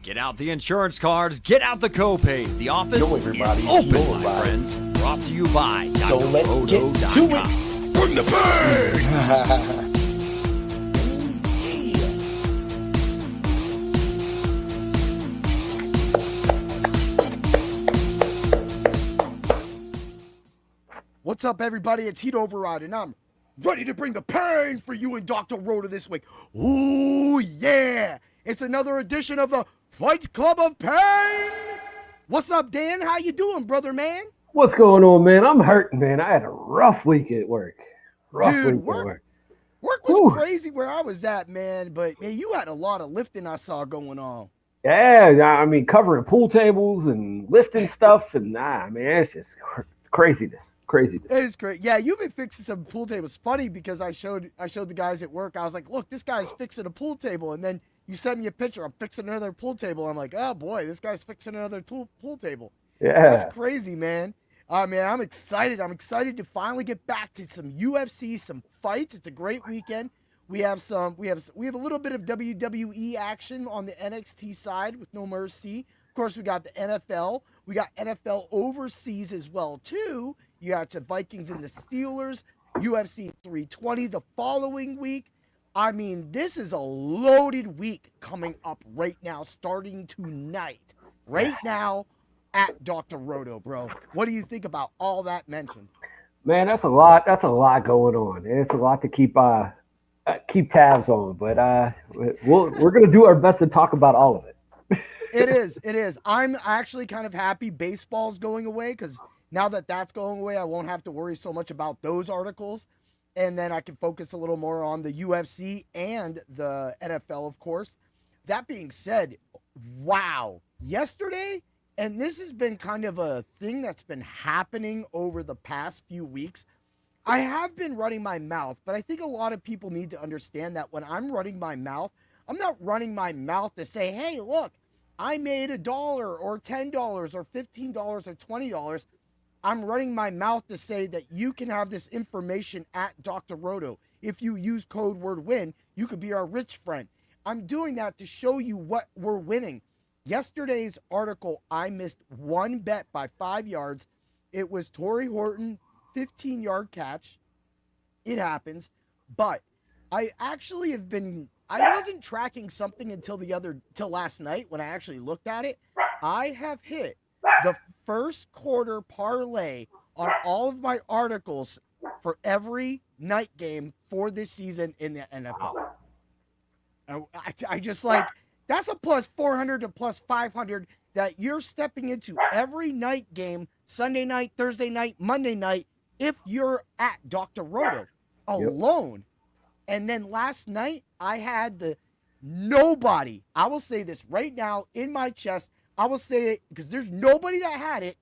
Get out the insurance cards, get out the co-pays. The office Yo, everybody, is open, yo, my everybody. friends. Brought to you by So let's get to it. Bring the pain! What's up, everybody? It's Heat Override, and I'm ready to bring the pain for you and Dr. Rhoda this week. Ooh, yeah! It's another edition of the Fight Club of Pain! What's up, Dan? How you doing, brother man? What's going on, man? I'm hurting, man. I had a rough week at work. Dude, work was crazy where I was at, man. But, man, you had a lot of lifting I saw going on. Yeah, I mean, covering pool tables and lifting stuff, and man, it's just craziness. It is great. Yeah, you've been fixing some pool tables. Funny because I showed the guys at work. I was like, look, this guy's fixing a pool table. And then you sent me a picture. I'm fixing another pool table. I'm like, oh, boy, this guy's fixing another pool table. Yeah. That's crazy, man. Man, I'm excited. I'm excited to finally get back to some UFC, some fights. It's a great weekend. We have a little bit of WWE action on the NXT side with No Mercy. Of course, we got the NFL. We got NFL overseas as well, too. You got the Vikings and the Steelers, UFC 320 the following week. I mean, this is a loaded week coming up right now, starting tonight. Right now at Dr. Roto, bro. What do you think about all that mentioned? Man, that's a lot. That's a lot going on. It's a lot to keep tabs on. But we're gonna do our best to talk about all of it. It is. I'm actually kind of happy baseball's going away because now that that's going away, I won't have to worry so much about those articles. And then I can focus a little more on the UFC and the NFL, of course. That being said, wow. Yesterday, and this has been kind of a thing that's been happening over the past few weeks, I have been running my mouth, but I think a lot of people need to understand that when I'm running my mouth, I'm not running my mouth to say, hey, look, I made $1 or $10 or $15 or $20. I'm running my mouth to say that you can have this information at Dr. Roto. If you use code word WIN, you could be our rich friend. I'm doing that to show you what we're winning. Yesterday's article, I missed one bet by 5 yards. It was Torrey Horton, 15-yard catch. It happens. But I actually I wasn't tracking something until last night when I actually looked at it. I have hit the first quarter parlay on all of my articles for every night game for this season in the NFL. I just like, that's a plus 400 to plus 500 that you're stepping into every night game, Sunday night, Thursday night, Monday night, if you're at Dr. Roto alone. Yep. And then last night, I had nobody, I will say this right now in my chest, I will say it because there's nobody that had it,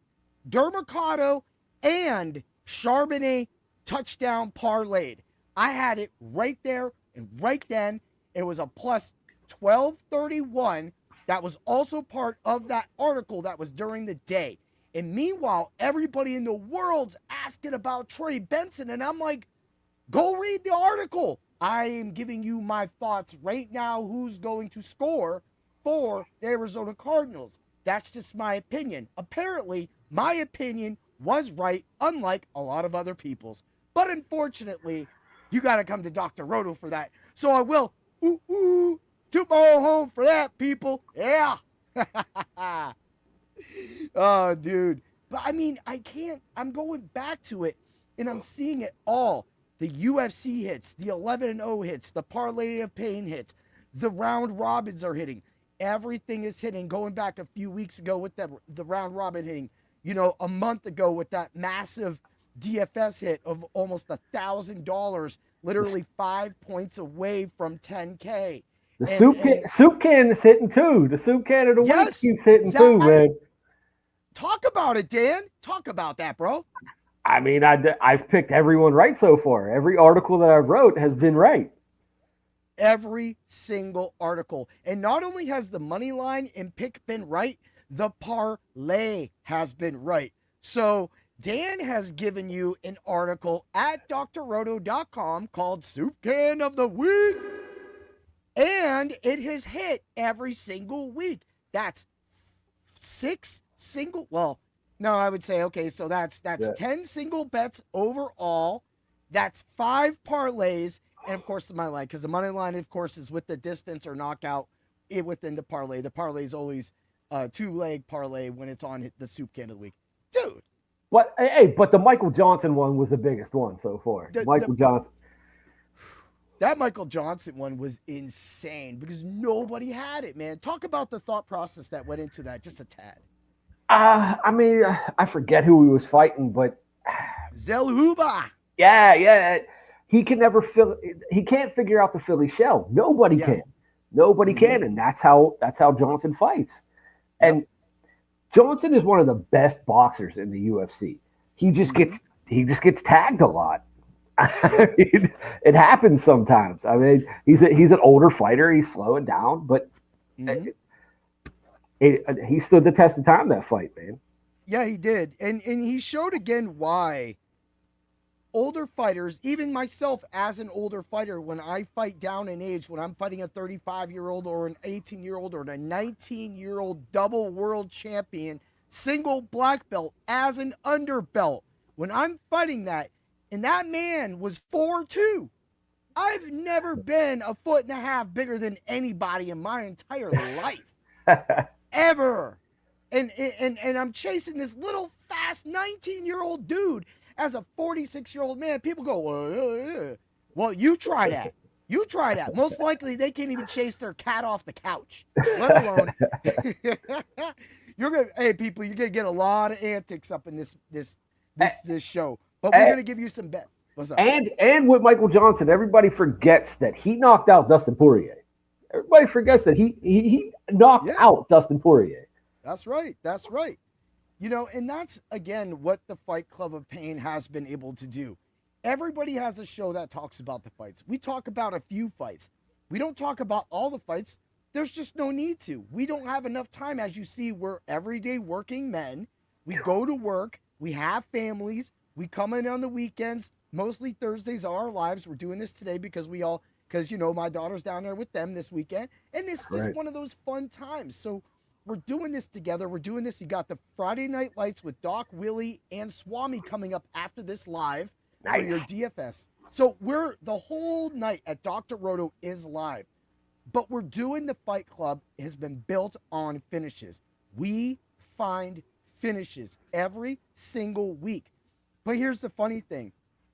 Dermacado and Charbonnet touchdown parlayed. I had it right there and right then. It was a plus 1231. That was also part of that article that was during the day. And meanwhile, everybody in the world's asking about Trey Benson. And I'm like, go read the article. I am giving you my thoughts right now who's going to score for the Arizona Cardinals. That's just my opinion. Apparently, my opinion was right, unlike a lot of other people's. But unfortunately, you got to come to Dr. Roto for that. So I will, toot my own home for that, people. Yeah. Oh, dude. But, I mean, I'm going back to it, and I'm seeing it all. The UFC hits, the 11-0 hits, the Parlay of Pain hits, the round robins are hitting. Everything is hitting. Going back a few weeks ago with the round robin hitting, a month ago with that massive DFS hit of almost $1,000, literally 5 points away from 10K. The soup can is hitting too. The soup can of the week keeps hitting too, man. Talk about it, Dan. Talk about that, bro. I mean, I've picked everyone right so far. Every article that I wrote has been right. Every single article. And not only has the money line and pick been right, the parlay has been right. So Dan has given you an article at drroto.com called Soup Can of the Week. And it has hit every single week. That's 6 single. Well, no, I would say, okay, so that's 10 single bets overall. That's 5 parlays. And, of course, the money line, because the money line, of course, is with the distance or knockout within the parlay. The parlay is always 2-leg parlay when it's on the soup can of the week. Dude. But the Michael Johnson one was the biggest one so far. Michael Johnson. That Michael Johnson one was insane because nobody had it, man. Talk about the thought process that went into that, just a tad. I mean, I forget who he was fighting, but Zelhuba. Yeah. He can't figure out the Philly shell. Nobody can. Nobody can, and that's how Johnson fights. And Johnson is one of the best boxers in the UFC. He just gets tagged a lot. I mean, it happens sometimes. I mean, he's an older fighter. He's slowing down, but he stood the test of time, that fight, man. Yeah, he did, and he showed again why older fighters, even myself as an older fighter, when I fight down in age, when I'm fighting a 35-year-old or an 18-year-old or a 19-year-old double world champion, single black belt as an underbelt, when I'm fighting that, and that man was 4'2". I've never been 1.5 foot bigger than anybody in my entire life. Ever. And I'm chasing this little fast 19-year-old dude as a 46-year-old man. People go, well, you try that. You try that. Most likely they can't even chase their cat off the couch, let alone. Hey, people, you're gonna get a lot of antics up in this show. But we're going to give you some bets. What's up? And with Michael Johnson, everybody forgets that he knocked out Dustin Poirier. Everybody forgets that he knocked out Dustin Poirier. That's right. You know, and that's, again, what the Fight Club of Pain has been able to do. Everybody has a show that talks about the fights. We talk about a few fights. We don't talk about all the fights. There's just no need to. We don't have enough time. As you see, we're everyday working men. We go to work. We have families. We come in on the weekends. Mostly Thursdays are our lives. We're doing this today because you know, my daughter's down there with them this weekend. And it's just one of those fun times. So we're doing this together. We're doing this. You got the Friday Night Lights with Doc, Willie, and Swami coming up after this live for your DFS. So we're the whole night at Dr. Roto is live. But we're doing the Fight Club has been built on finishes. We find finishes every single week. But here's the funny thing.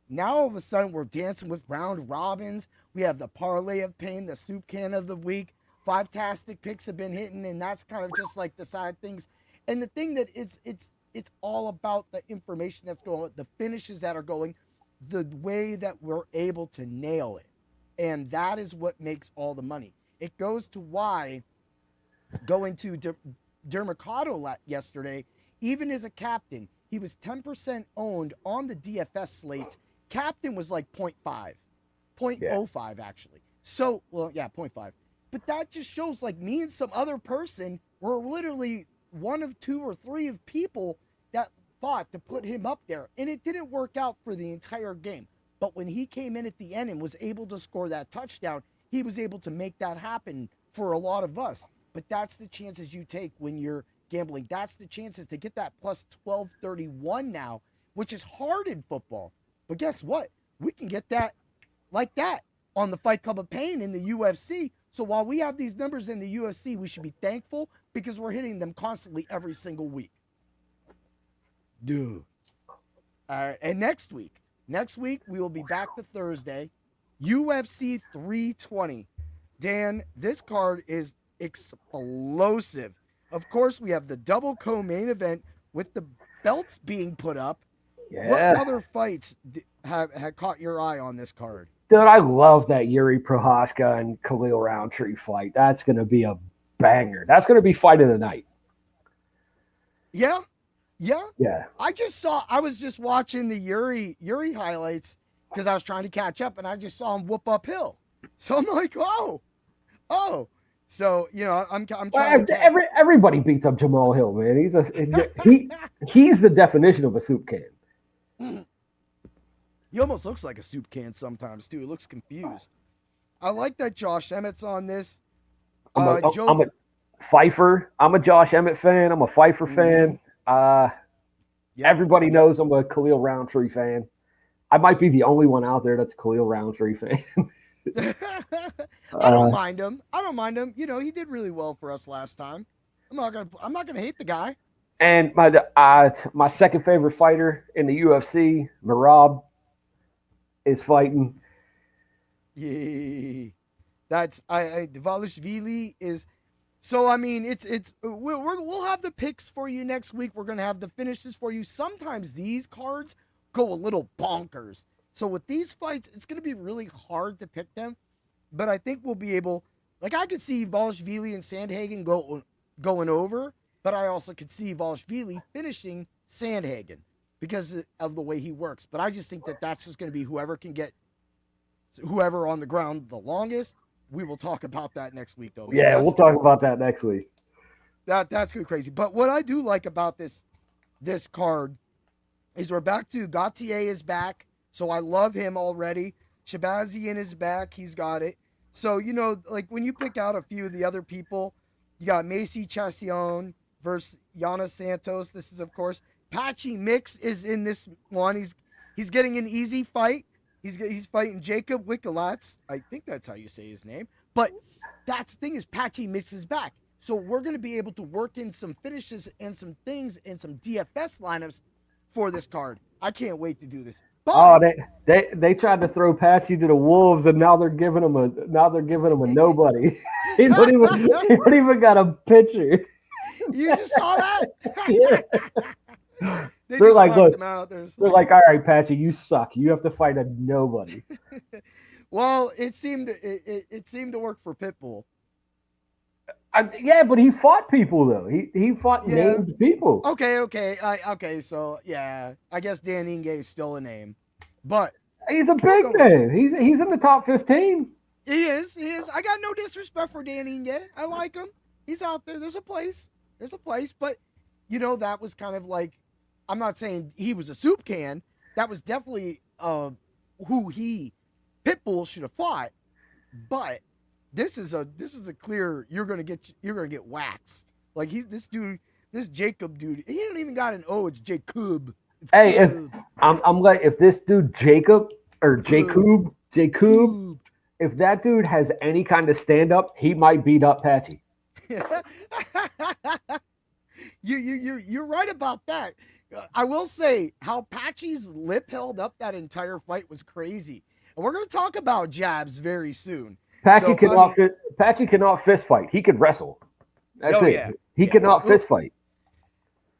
Now, all of a sudden, we're dancing with round robins. We have the Parlay of Pain, the soup can of the week. 5-tastic picks have been hitting, and that's kind of just like the side things. And the thing that it's all about the information that's going, the finishes that are going, the way that we're able to nail it. And that is what makes all the money. It goes to why going to Dermacado yesterday, even as a captain, he was 10% owned on the DFS slates. Captain was like 0.5, 0.05 actually. So, 0.5. But that just shows like me and some other person were literally one of 2 or 3 of people that thought to put him up there. And it didn't work out for the entire game. But when he came in at the end and was able to score that touchdown, he was able to make that happen for a lot of us. But that's the chances you take when you're gambling. That's the chances to get that plus 1231 now, which is hard in football. But guess what? We can get that like that on the Fight Club of Pain in the UFC. So while we have these numbers in the UFC, we should be thankful because we're hitting them constantly every single week. Dude. All right. And next week we will be back to Thursday. UFC 320. Dan, this card is explosive. Of course, we have the double co-main event with the belts being put up. Yeah. What other fights have caught your eye on this card? Dude, I love that Yuri Prohaska and Khalil Roundtree fight. That's going to be a banger. That's going to be fight of the night. Yeah. Yeah. I was just watching the Yuri highlights because I was trying to catch up, and I just saw him whoop uphill. So I'm like, oh. So, you know, I'm trying to everybody beats up Jamal Hill, man. He's the definition of a soup can. He almost looks like a soup can sometimes too. He looks confused. I like that Josh Emmett's on this. Pfeiffer. I'm a Josh Emmett fan. I'm a Pfeiffer fan. Everybody knows I'm a Khalil Roundtree fan. I might be the only one out there that's a Khalil Roundtree fan. I don't mind him. You know, he did really well for us last time. I'm not gonna hate the guy. And my second favorite fighter in the UFC, Merab, is fighting. Yeah, that's Dvalishvili is. So I mean, we'll have the picks for you next week. We're gonna have the finishes for you. Sometimes these cards go a little bonkers. So with these fights, it's gonna be really hard to pick them. But I think we'll be able. Like I could see Volashvili and Sandhagen going over, but I also could see Volashvili finishing Sandhagen because of the way he works. But I just think that that's just gonna be whoever can get whoever on the ground the longest. We will talk about that next week, though. Yeah, we'll talk about that next week. That's going to be crazy. But what I do like about this card is we're back to Gautier is back, so I love him already. Shabazian is back. He's got it. So, you know, like when you pick out a few of the other people, you got Macy Chassion versus Yana Santos. This is, of course, Patchy Mix is in this one. He's getting an easy fight. He's fighting Jacob Wickelatz. I think that's how you say his name. But that's the thing is Patchy misses back. So we're going to be able to work in some finishes and some things and some DFS lineups for this card. I can't wait to do this. But, they tried to throw Patchy to the wolves, and now they're giving him a nobody. he don't even got a picture. You just saw that? Yeah. They're like, look, they're like, all right, Patchy, you suck. You have to fight a nobody. Well, it seemed to work for Pitbull. Yeah, but he fought people though. He fought named people. Okay. So yeah, I guess Dan Inge is still a name, but he's a big man. He's in the top 15. He is. I got no disrespect for Dan Inge. I like him. He's out there. There's a place. But you know that was kind of like. I'm not saying he was a soup can. That was definitely who Pitbull should have fought. But this is a clear you're gonna get waxed. Like this Jacob dude. He don't even got an O. It's Jacob. I'm like if this dude Jacob, if that dude has any kind of stand up, he might beat up Patchy. You're right about that. I will say how Patchy's lip held up that entire fight was crazy. And we're going to talk about jabs very soon. Patchy cannot fist fight. He could wrestle. That's it. Yeah. He cannot fist fight.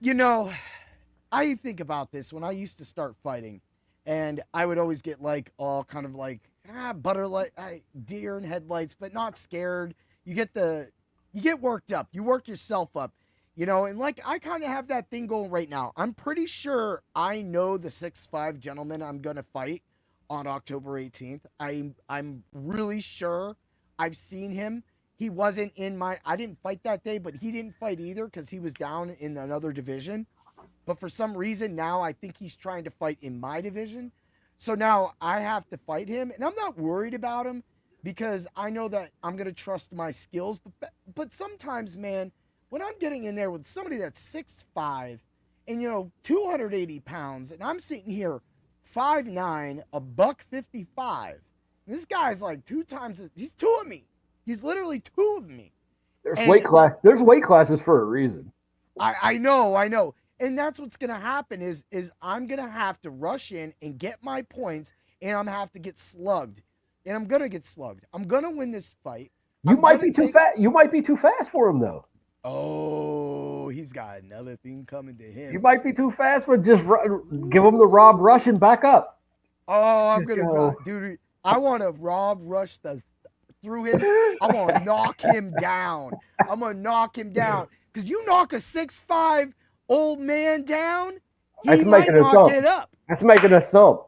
You know, I think about this when I used to start fighting, and I would always get like all kind of like deer in headlights, but not scared. You get worked up. You work yourself up. You know, and like I kind of have that thing going right now. I'm pretty sure I know the 6'5" gentleman I'm going to fight on October 18th. I'm really sure I've seen him. He wasn't in I didn't fight that day, but he didn't fight either because he was down in another division. But for some reason now I think he's trying to fight in my division. So now I have to fight him, and I'm not worried about him because I know that I'm going to trust my skills. But sometimes, man, when I'm getting in there with somebody that's 6'5" and, you know, 280 pounds, and I'm sitting here 5'9", $155. This guy's like he's two of me. He's literally two of me. There's weight classes for a reason. I know. And that's what's going to happen is I'm going to have to rush in and get my points, and I'm going to have to get slugged. And I'm going to get slugged. I'm going to win this fight. You might be too fast. You might be too fast for him, though. Oh, he's got another thing coming to him. You might be too fast for just give him the Rob Rush and back up. Oh, I'm going to go. Dude, I want to Rob Rush through him. I'm going to knock him down. Because you knock a 6'5" old man down, he might not get up. That's making a thump.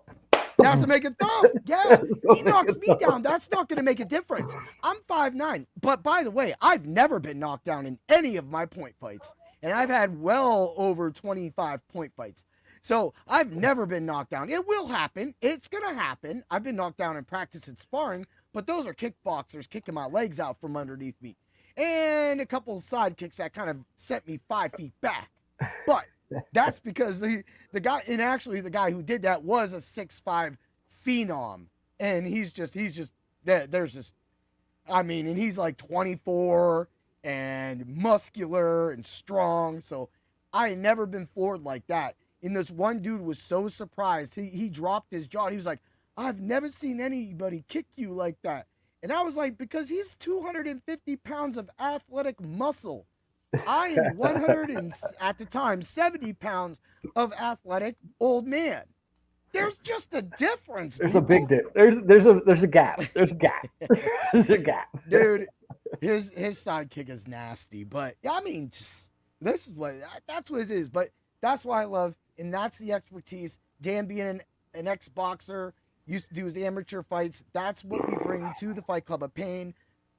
That's to make a thump. Yeah, he knocks me down. That's not going to make a difference. I'm 5'9". But by the way, I've never been knocked down in any of my point fights. And I've had well over 25 point fights. So I've never been knocked down. It will happen. It's going to happen. I've been knocked down in practice and sparring, but those are kickboxers kicking my legs out from underneath me. and a couple side kicks that kind of sent me 5 feet back. But that's because the guy, and actually the guy who did that was a 6'5" phenom, and he's just there's just, I mean, and he's like 24 and muscular and strong. So I ain't never been floored like that. And this one dude was so surprised. He dropped his jaw. He was like, I've never seen anybody kick you like that. And I was like, because he's 250 pounds of athletic muscle. I am 100 and at the time 70 pounds of athletic old man. There's just a difference. There's a big difference. There's a gap. There's a gap. There's a gap. Dude, his sidekick is nasty, but I mean, just, that's what it is. But that's why I love, and that's the expertise. Dan being an ex-boxer, used to do his amateur fights. That's what we bring to the Fight Club of Pain,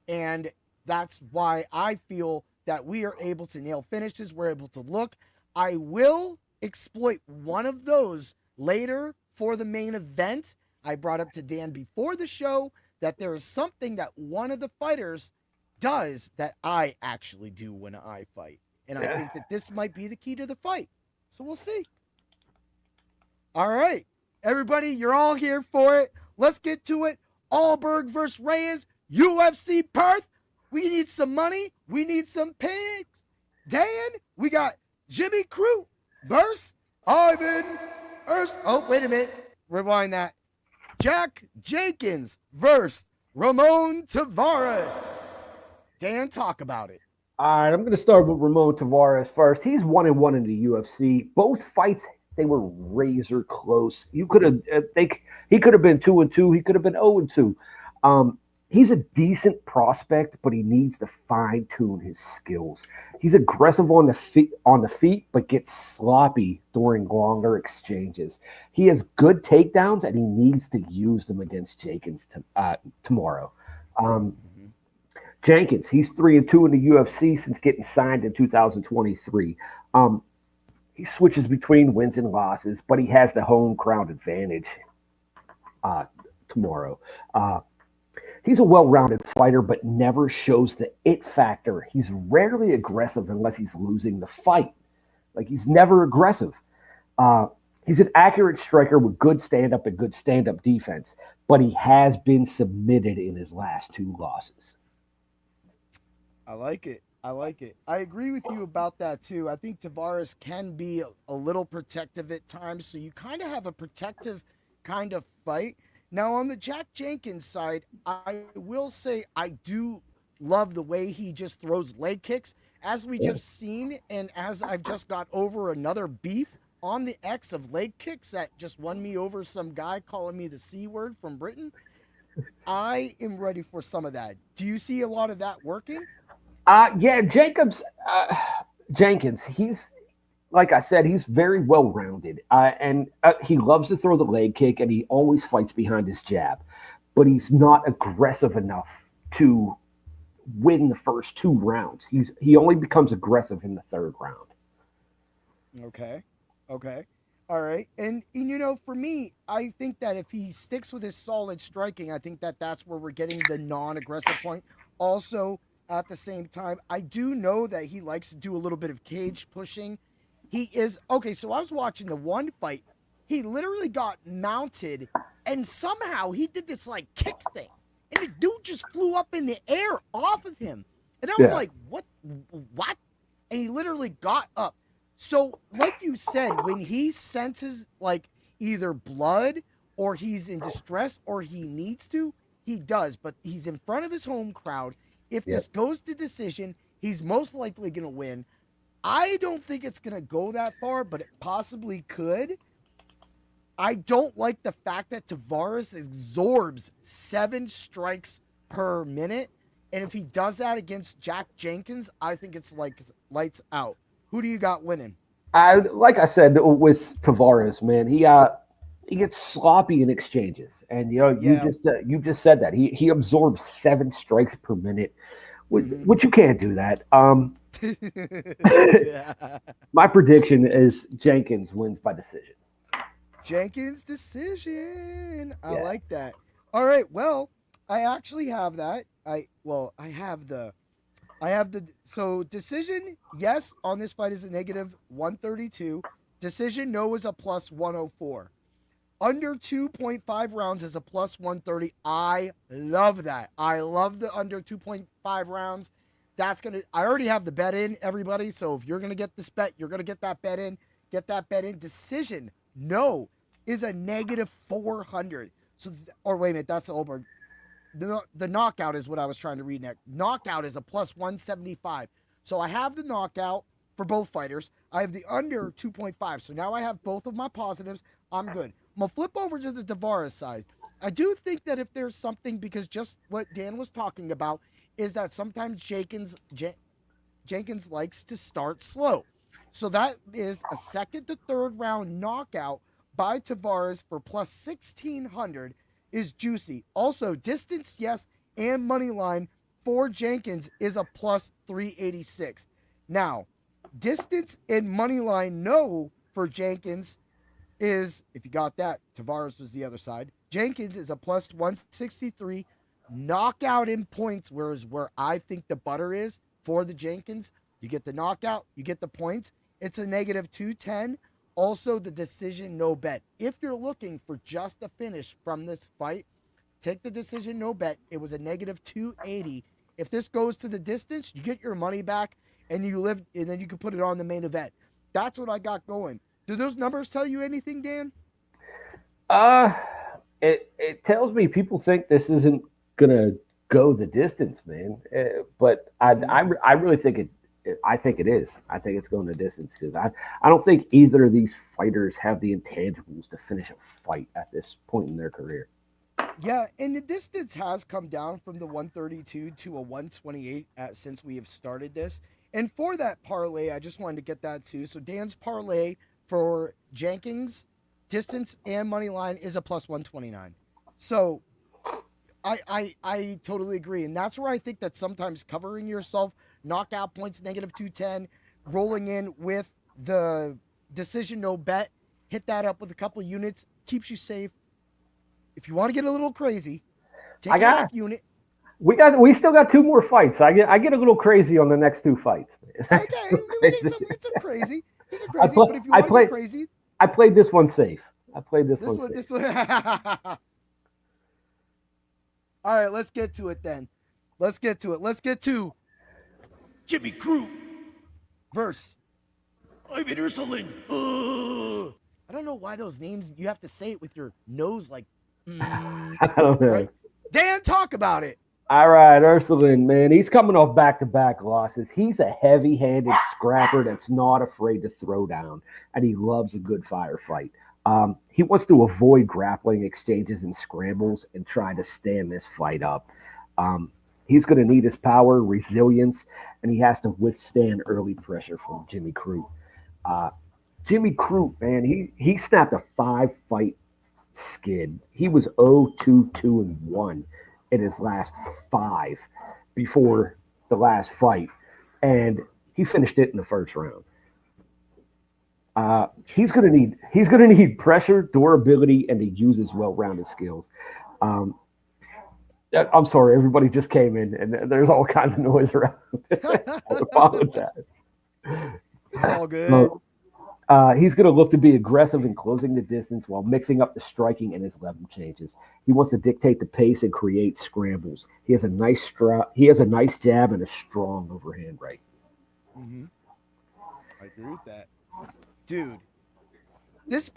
and that's why I feel that we are able to nail finishes. We're able to look. I will exploit one of those later for the main event. I brought up to Dan before the show that there is something that one of the fighters does that I actually do when I fight. And I think that this might be the key to the fight. So we'll see. All right. Everybody, you're all here for it. Let's get to it. Ulberg versus Reyes, UFC Perth. We need some money. We need some pigs. Dan, we got Jimmy Crute versus Ivan Erst. Oh, wait a minute. Rewind that. Jack Jenkins versus Ramon Tavares. Dan, talk about it. All right, I'm going to start with Ramon Tavares first. He's 1-1 in the UFC. Both fights, they were razor close. You could have, he could have been 2-2. He could have been 0-2. He's a decent prospect, but he needs to fine tune his skills. He's aggressive on the feet, but gets sloppy during longer exchanges. He has good takedowns, and he needs to use them against Jenkins tomorrow. Jenkins, he's 3-2 in the UFC since getting signed in 2023. He switches between wins and losses, but he has the home crowd advantage tomorrow. He's a well-rounded fighter, but never shows the it factor. He's rarely aggressive unless he's losing the fight. Like, he's never aggressive. He's an accurate striker with good stand-up and good stand-up defense, but he has been submitted in his last 2 losses. I like it. I agree with you about that, too. I think Tavares can be a little protective at times, so you kind of have a protective kind of fight. Now, on the Jack Jenkins side, I will say I do love the way he just throws leg kicks. As we just seen, and as I've just got over another beef on the X of leg kicks that just won me over some guy calling me the C word from Britain, I am ready for some of that. Do you see a lot of that working? Yeah, Jenkins, he's, like I said, he's very well-rounded, and he loves to throw the leg kick, and he always fights behind his jab, but he's not aggressive enough to win the first 2 rounds. He only becomes aggressive in the 3rd round. Okay. All right. And you know, for me, I think that if he sticks with his solid striking, I think that that's where we're getting the non-aggressive point. Also, at the same time, I do know that he likes to do a little bit of cage pushing. He is, okay, so I was watching the one fight. He literally got mounted, and somehow he did this, like, kick thing. And the dude just flew up in the air off of him. And I was like, what? And he literally got up. So, like you said, when he senses, like, either blood or he's in distress or he needs to, he does. But he's in front of his home crowd. If this goes to decision, he's most likely going to win. I don't think it's going to go that far, but it possibly could. I don't like the fact that Tavares absorbs 7 strikes per minute. And if he does that against Jack Jenkins, I think it's like lights out. Who do you got winning? Like I said, with Tavares, man, he gets sloppy in exchanges. And, you know, you just said that. He absorbs 7 strikes per minute, which you can't do that. My prediction is Jenkins wins by decision. Jenkins decision. I like that. All right. Well, I actually have that. I have the I have so decision, yes, on this fight is a negative 132. Decision, no, is a plus 104. Under 2.5 rounds is a plus 130. I love that. I love the under 2.5 rounds. I already have the bet in, everybody. So if you're going to get this bet, you're going to get that bet in. Get that bet in. Decision, no, is a negative 400. So, or wait a minute, that's the Ulberg. The knockout is what I was trying to read next. Knockout is a plus 175. So I have the knockout for both fighters. I have the under 2.5. So now I have both of my positives. I'm good. I'm going to flip over to the Tavares side. I do think that if there's something, because just what Dan was talking about, is that sometimes Jenkins likes to start slow. So that is a second to third round knockout by Tavares for plus 1,600 is juicy. Also, distance, yes, and money line for Jenkins is a plus 386. Now, distance and money line no for Jenkins is, if you got that, Tavares was the other side. Jenkins is a plus 163. Knockout in points, whereas where I think the butter is for the Jenkins, you get the knockout, you get the points. It's a negative 210. Also, the decision no bet. If you're looking for just a finish from this fight, take the decision no bet. It was a negative 280. If this goes to the distance, you get your money back and then you can put it on the main event. That's what I got going. Do those numbers tell you anything, Dan? It tells me people think this isn't gonna go the distance, man. But I really think it. I think it is. I think it's going the distance because I don't think either of these fighters have the intangibles to finish a fight at this point in their career. Yeah, and the distance has come down from the 132 to a 128 since we have started this. And for that parlay, I just wanted to get that too. So Dan's parlay for Jenkins, distance and money line is a plus 129. So I totally agree. And that's where I think that sometimes covering yourself, knockout points, negative 210, rolling in with the decision no bet, hit that up with a couple units, keeps you safe. If you want to get a little crazy, take a half unit. We still got two more fights. I get a little crazy on the next two fights. Okay, it's a crazy. It's a crazy. But if you want to get crazy, I played this one safe. This one. All right, let's get to it then. Let's get to Jimmy Crute verse. Ivan Ursulin. I don't know why those names, you have to say it with your nose like, I don't know. Right? Dan, talk about it. All right, Ursulin, man, he's coming off back-to-back losses. He's a heavy-handed scrapper that's not afraid to throw down, and he loves a good firefight. He wants to avoid grappling exchanges and scrambles and try to stand this fight up. He's going to need his power, resilience, and he has to withstand early pressure from Jimmy Crute. Jimmy Crute, man, he snapped a 5-fight skid. He was 0-2-2-1 in his last 5 before the last fight, and he finished it in the first round. He's gonna need pressure, durability, and to use his well-rounded skills. I'm sorry, everybody just came in, and there's all kinds of noise around. I apologize. It's all good. He's going to look to be aggressive in closing the distance while mixing up the striking and his level changes. He wants to dictate the pace and create scrambles. He has a nice jab and a strong overhand right. Mm-hmm. I agree with that. Dude, this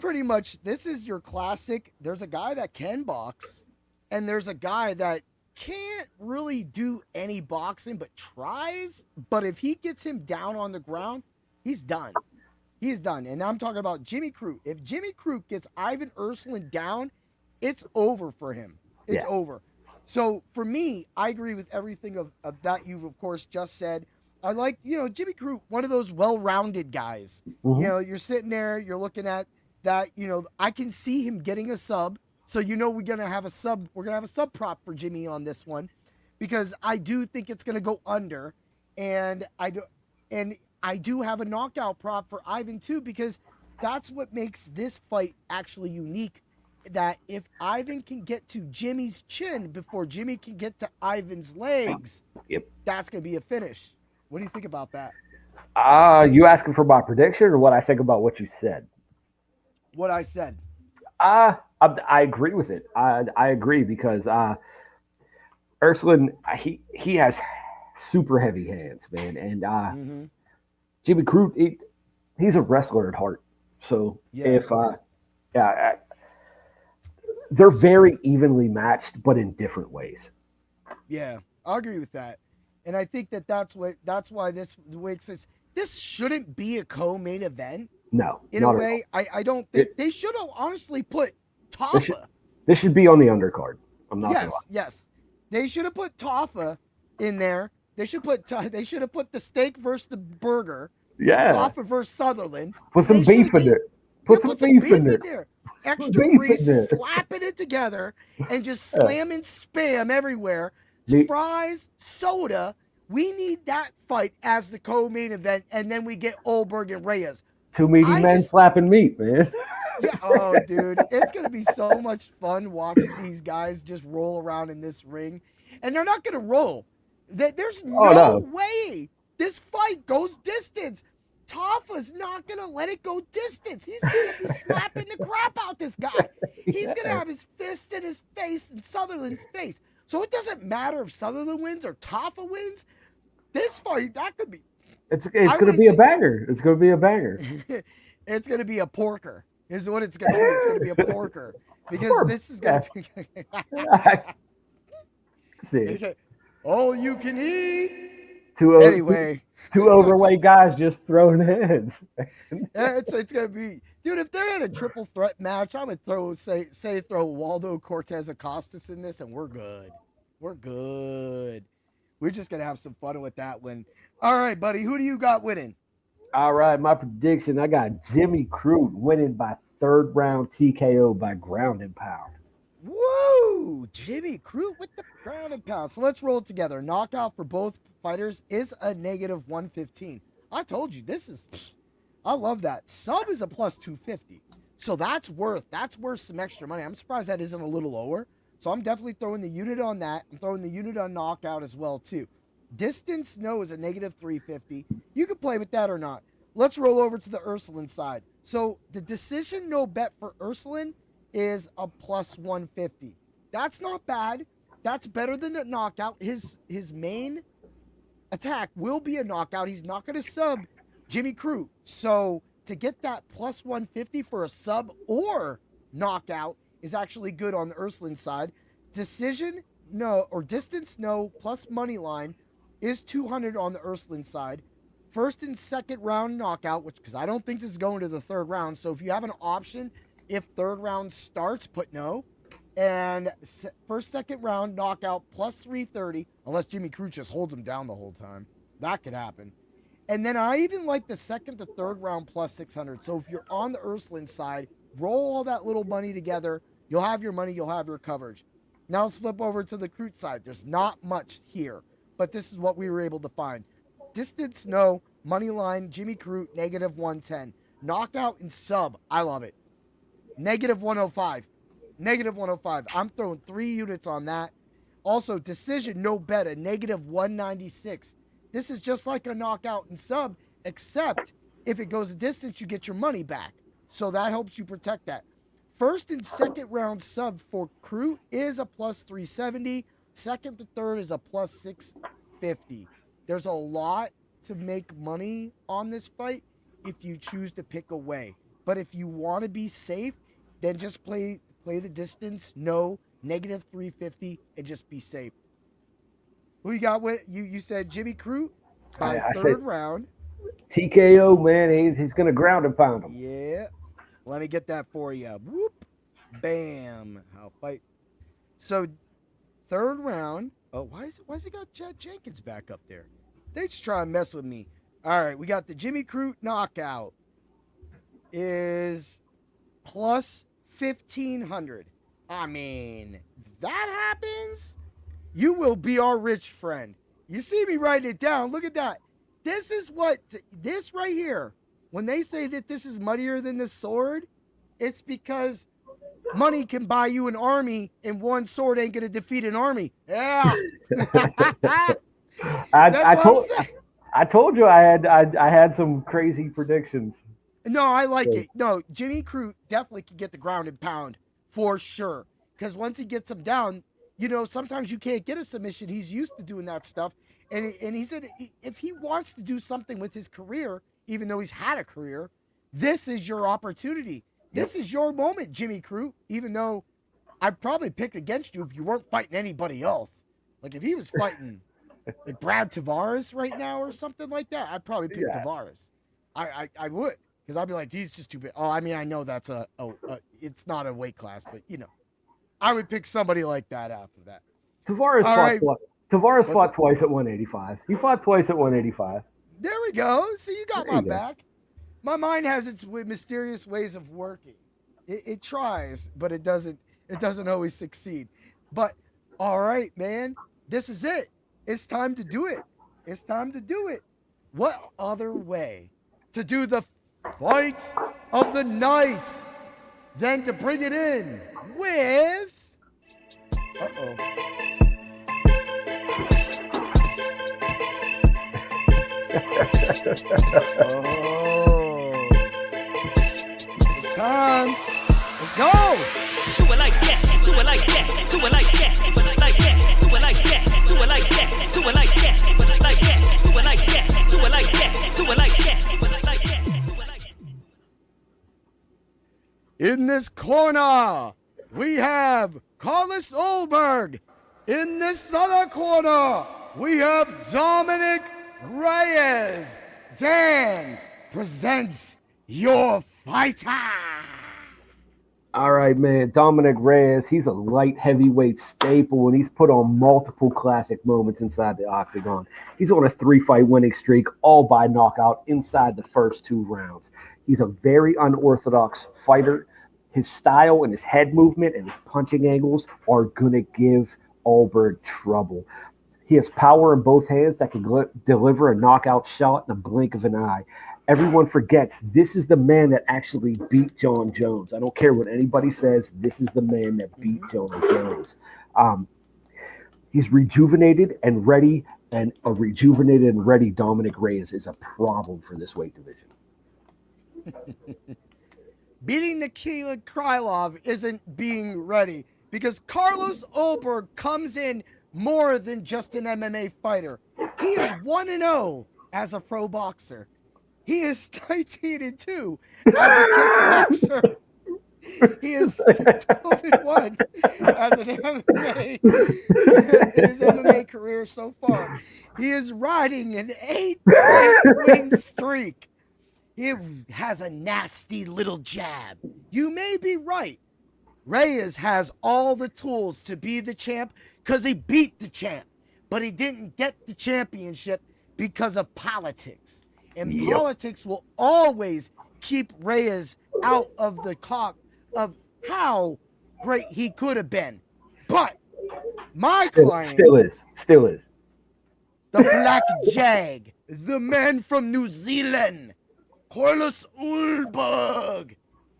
is your classic. There's a guy that can box, and there's a guy that can't really do any boxing but tries. But if he gets him down on the ground, he's done. He's done. And I'm talking about Jimmy Crute. If Jimmy Crute gets Ivan Ursulin down, it's over for him. It's over. So for me, I agree with everything of that you've, of course, just said. I like, Jimmy Crute, one of those well-rounded guys. Mm-hmm. You're sitting there, you're looking at that, I can see him getting a sub. So, we're going to have a sub. We're going to have a sub prop for Jimmy on this one because I do think it's going to go under. And I do have a knockout prop for Ivan too, because that's what makes this fight actually unique that if Ivan can get to Jimmy's chin before Jimmy can get to Ivan's legs, that's going to be a finish. What do you think about that? You asking for my prediction or what I think about what you said? What I said. I agree with it. I agree because Ursuline, he has super heavy hands, man. And Jimmy Crute, he's a wrestler at heart. So if they're very evenly matched, but in different ways. Yeah, I agree with that. And I think that's why this makes this shouldn't be a co-main event. No, in a way, I don't think they should have honestly put Tafa. This should be on the undercard. I'm not. Yes. They should have put Tafa in there. They should have put the steak versus the burger. Yeah. Tafa versus Sutherland. Put some beef in there. Put some beef in there. Extra grease, slapping it together, and just slamming spam everywhere. Fries, soda. We need that fight as the co-main event, and then we get Ulberg and Reyes. Two meaty men slapping meat, man. Yeah, oh, dude, it's gonna be so much fun watching these guys just roll around in this ring, and they're not gonna roll. There's no way this fight goes distance. Tafa's not gonna let it go distance. He's gonna be slapping the crap out this guy. He's gonna have his fist in his face and Sutherland's face. So it doesn't matter if Sutherland wins or Tafa wins. This fight, that could be. It's gonna be a banger. It's gonna be a banger. It's gonna be a porker. Is what it's gonna be. It's gonna be a porker because this is gonna be. See, all you can eat. Two overweight guys just throwing heads. It's gonna be, dude. If they're in a triple threat match, I would throw Waldo Cortez Acostas in this, and we're good. We're good. We're just gonna have some fun with that one. All right, buddy. Who do you got winning? All right, my prediction. I got Jimmy Crute winning by third round TKO by ground and pound. Woo! Jimmy Crute with the ground and pound. So let's roll it together. Knockout for both fighters is a negative 115. I told you I love that. Sub is a plus 250. So that's worth some extra money. I'm surprised that isn't a little lower. So I'm definitely throwing the unit on that. I'm throwing the unit on knockout as well too. Distance no is a negative 350. You can play with that or not. Let's roll over to the Ursuline side. So the decision no bet for Ursuline is a plus 150. That's not bad. That's better than a knockout. His main attack will be a knockout. He's not going to sub Jimmy Crute. So to get that plus 150 for a sub or knockout is actually good on the Ursuline side. Decision no, or distance no, plus money line is 200 on the Ursuline side. First and second round knockout, because I don't think this is going to the third round. So if you have an option, if third round starts, put no. And first, second round knockout plus 330, unless Jimmy Crute just holds him down the whole time. That could happen. And then I even like the second to third round plus 600. So if you're on the Ursuline side, roll all that little money together. You'll have your money. You'll have your coverage. Now let's flip over to the Crute side. There's not much here, but this is what we were able to find. Distance, no. Money line, Jimmy Crute, negative 110. Knockout and sub, I love it. Negative 105. Negative 105. I'm throwing 3 units on that. Also, decision, no bet, a negative 196. This is just like a knockout and sub, except if it goes a distance, you get your money back. So that helps you protect that. First and second round sub for Crute is a plus 370. Second to third is a plus 650. There's a lot to make money on this fight if you choose to pick away. But if you want to be safe, then just play the distance, no, negative 350, and just be safe. Who you got with you said Jimmy Crute by third round. TKO, man, he's going to ground and pound him. Yeah. Let me get that for you. Whoop. Bam. How fight. So third round. Oh, why is it got Chad Jenkins back up there? They just try and mess with me. All right, we got the Jimmy Crute knockout is plus 1,500. I mean, that happens, you will be our rich friend. You see me writing it down. Look at that. This right here, when they say that this is muddier than the sword, it's because money can buy you an army, and one sword ain't gonna defeat an army. Yeah. I told you I had some crazy predictions. No, I like it. No, Jimmy Crute definitely can get the ground and pound for sure. Because once he gets him down, sometimes you can't get a submission. He's used to doing that stuff. And he said if he wants to do something with his career, even though he's had a career, this is your opportunity. This is your moment, Jimmy Crute, even though I'd probably pick against you if you weren't fighting anybody else. Like if he was fighting like Brad Tavares right now or something like that, I'd probably pick Tavares. I would. Because I'd be like, he's just too big. Oh, I mean, I know that's it's not a weight class, but I would pick somebody like that after that. Tavares fought twice at 185. He fought twice at 185. There we go. See, you got my back. My mind has its mysterious ways of working. It tries, but it doesn't always succeed. But all right, man, this is it. It's time to do it. It's time to do it. What other way to do the fight of the night than to bring it in with it's time. Let's go. Do it like that. Do it like that. Do it like that. Do it like that. Do it like that. Do it like that. Do it like that. Do it like that. Do it like that. Do it like that. Do it like that. In this corner, we have Carlos Ulberg. In this other corner, we have Dominic Reyes. Dan presents your fighter. All right, man. Dominic Reyes, he's a light heavyweight staple, and he's put on multiple classic moments inside the octagon. He's on a 3-fight winning streak, all by knockout inside the first 2 rounds. He's a very unorthodox fighter. His style and his head movement and his punching angles are going to give Ulberg trouble. He has power in both hands that can deliver a knockout shot in a blink of an eye. Everyone forgets this is the man that actually beat John Jones. I don't care what anybody says. This is the man that beat John Jones. He's rejuvenated and ready, and a rejuvenated and ready Dominic Reyes is a problem for this weight division. Beating Nikita Krylov isn't being ready because Carlos Ulberg comes in more than just an MMA fighter. He is 1-0 as a pro boxer. He is 19-2 as a kickboxer. He is 12-1 as an MMA in his MMA career so far. He is riding an 8-win streak. He has a nasty little jab. You may be right. Reyes has all the tools to be the champ because he beat the champ. But he didn't get the championship because of politics. And politics will always keep Reyes out of the talk of how great he could have been. But my client... Still is. The Black Jag, the man from New Zealand, Carlos Ulberg,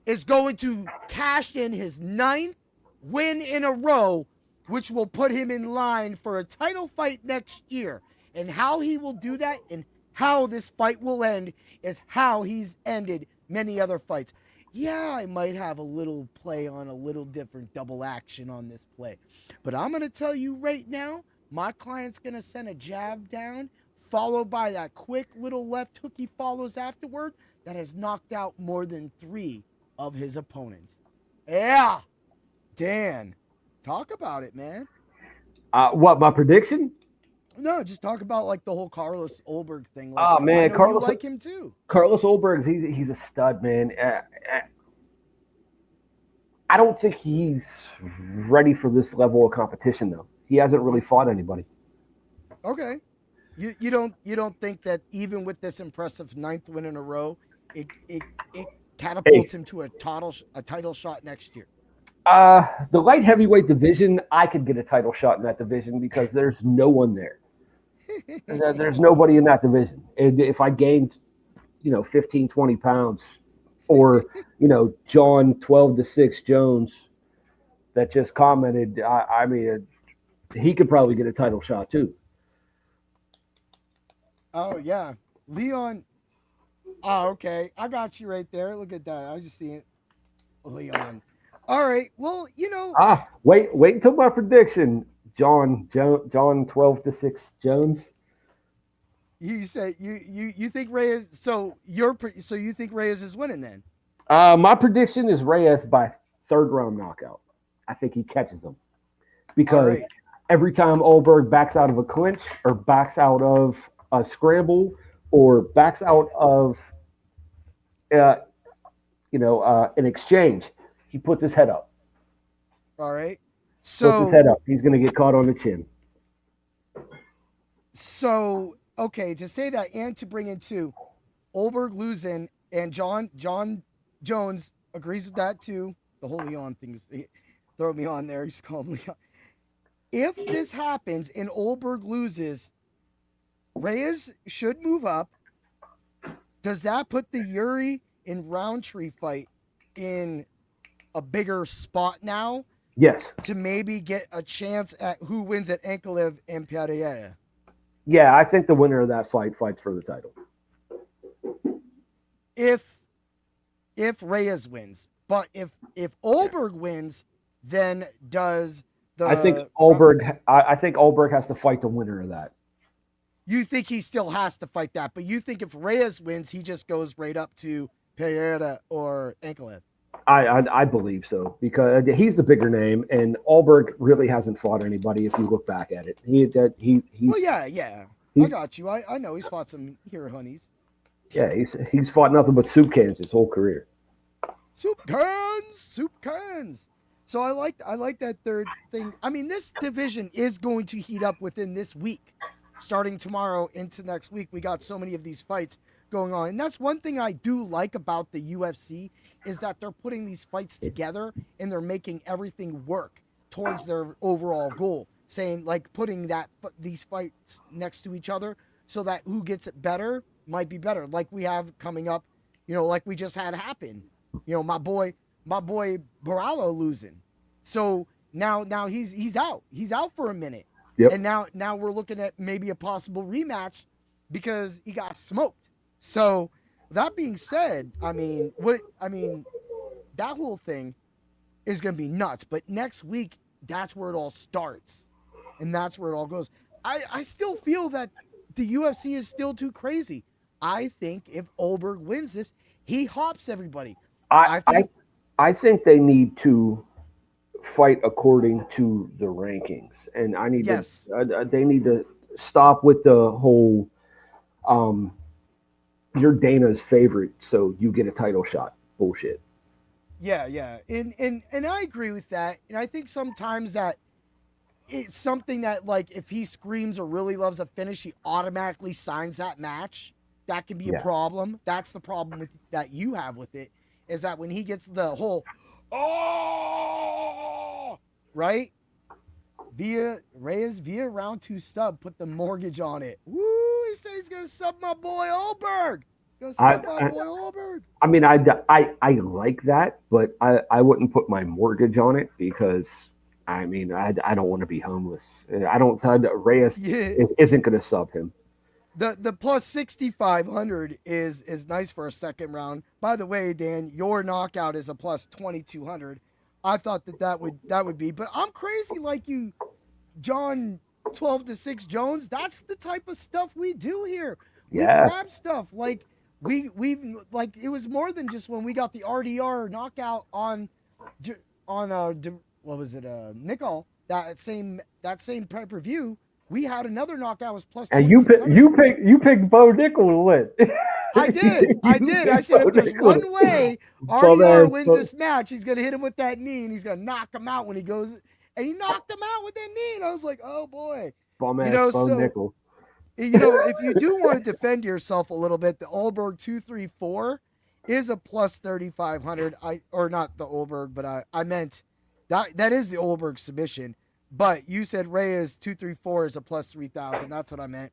is going to cash in his 9th win in a row, which will put him in line for a title fight next year. And how he will do that and how this fight will end is how he's ended many other fights. Yeah, I might have a little play on a little different double action on this play. But I'm going to tell you right now, my client's going to send a jab down, followed by that quick little left hook he follows afterward that has knocked out more than 3 of his opponents. Yeah. Dan, talk about it, man. What, my prediction? No, just talk about like the whole Carlos Ulberg thing. Like, man, Carlos, you like him too. Carlos Ulberg, he's a stud, man. I don't think he's ready for this level of competition, though. He hasn't really fought anybody. Okay, you don't think that even with this impressive 9th win in a row, it catapults him to a title shot next year? The light heavyweight division, I could get a title shot in that division because there's no one there. There's nobody in that division. And if I gained, 15, 20 pounds, or, John 12-6 Jones that just commented. I mean, he could probably get a title shot too. Oh yeah, Leon. Oh, okay. I got you right there. Look at that. I just see it. Leon. All right. Well, Wait until my prediction. John 12-6 Jones. you said you think Reyes. So you think Reyes is winning then? My prediction is Reyes by third round knockout. I think he catches him because every time Ulberg backs out of a clinch or backs out of a scramble or backs out of an exchange, he puts his head up. All right. Puts his head up. He's going to get caught on the chin. So, okay, to say that and to bring in two, Ulberg losing and John Jones agrees with that too. The whole Leon thing is throw me on there. He's called Leon. If this happens and Ulberg loses, Reyes should move up. Does that put the Yuri and Roundtree fight in a bigger spot now? Yes. To maybe get a chance at who wins at Ankalev and Pereira. Yeah, I think the winner of that fight fights for the title. If Reyes wins, but if Ulberg wins, then does the I think Ulberg has to fight the winner of that. You think he still has to fight that, but you think if Reyes wins, he just goes right up to Pereira or Ankalev? I believe so because he's the bigger name, and Ulberg really hasn't fought anybody. If you look back at it, he's well, yeah. I got you. I know he's fought some hero honeys. Yeah, he's fought nothing but soup cans his whole career. Soup cans. So I like that third thing. I mean, this division is going to heat up within this week, starting tomorrow into next week. We got so many of these fights going on, and that's one thing I do like about the UFC is that they're putting these fights together and they're making everything work towards their overall goal. Saying like putting these fights next to each other so that who gets it better might be better. Like we have coming up, like we just had happen. My boy Barallo losing. So now he's out. He's out for a minute. Yep. And now we're looking at maybe a possible rematch because he got smoked. So that being said, that whole thing is going to be nuts. But next week, that's where it all starts. And that's where it all goes. I still feel that the UFC is still too crazy. I think if Ulberg wins this, he hops everybody. I think they need to fight according to the rankings, and they need to stop with the whole you're Dana's favorite, so you get a title shot bullshit. Yeah, and I agree with that, and I think sometimes that it's something that like if he screams or really loves a finish, he automatically signs that match. That can be a problem. That's the problem that you have with it, is that when he gets the whole right via round 2 sub, put the mortgage on it. Woo! He said he's gonna sub my boy Ulberg. I mean, I like that, but I wouldn't put my mortgage on it because I don't want to be homeless. I don't. Reyes isn't going to sub him. The plus 6,500 is nice for a second round. By the way, Dan, your knockout is a plus 2,200. I thought that would be, but I'm crazy like you, John 12-6 Jones. That's the type of stuff we do here. We grab stuff like we've like it was more than just when we got the RDR knockout on what was it, Nickel, that same pay-per-view. We had another knockout was plus. And you picked Bo Nickel to win. I did. I said if there's one way RDR wins this match, he's gonna hit him with that knee and he's gonna knock him out when he goes. And he knocked him out with that knee, and I was like, oh boy. Bo Nickel. If you do want to defend yourself a little bit, the Ulberg 234 is a plus 3,500. Or not the Ulberg, but I meant that is the Ulberg submission. But you said Reyes 234 is a plus 3,000. That's what I meant.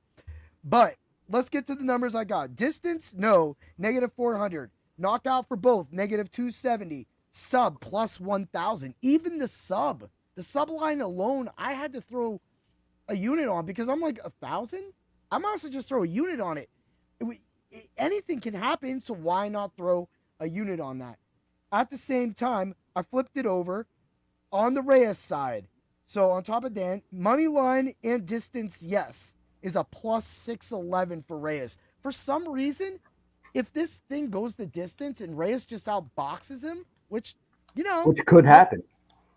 But let's get to the numbers I got. Distance, no, negative 400. Knockout for both, negative 270. sub plus 1,000. Even the sub line alone, I had to throw a unit on because I'm like 1,000. I might also just throw a unit on it. Anything can happen, so why not throw a unit on that? At the same time, I flipped it over on the Reyes side. So on top of Dan, money line and distance, yes, is a plus 611 for Reyes. For some reason, if this thing goes the distance and Reyes just outboxes him, which could happen.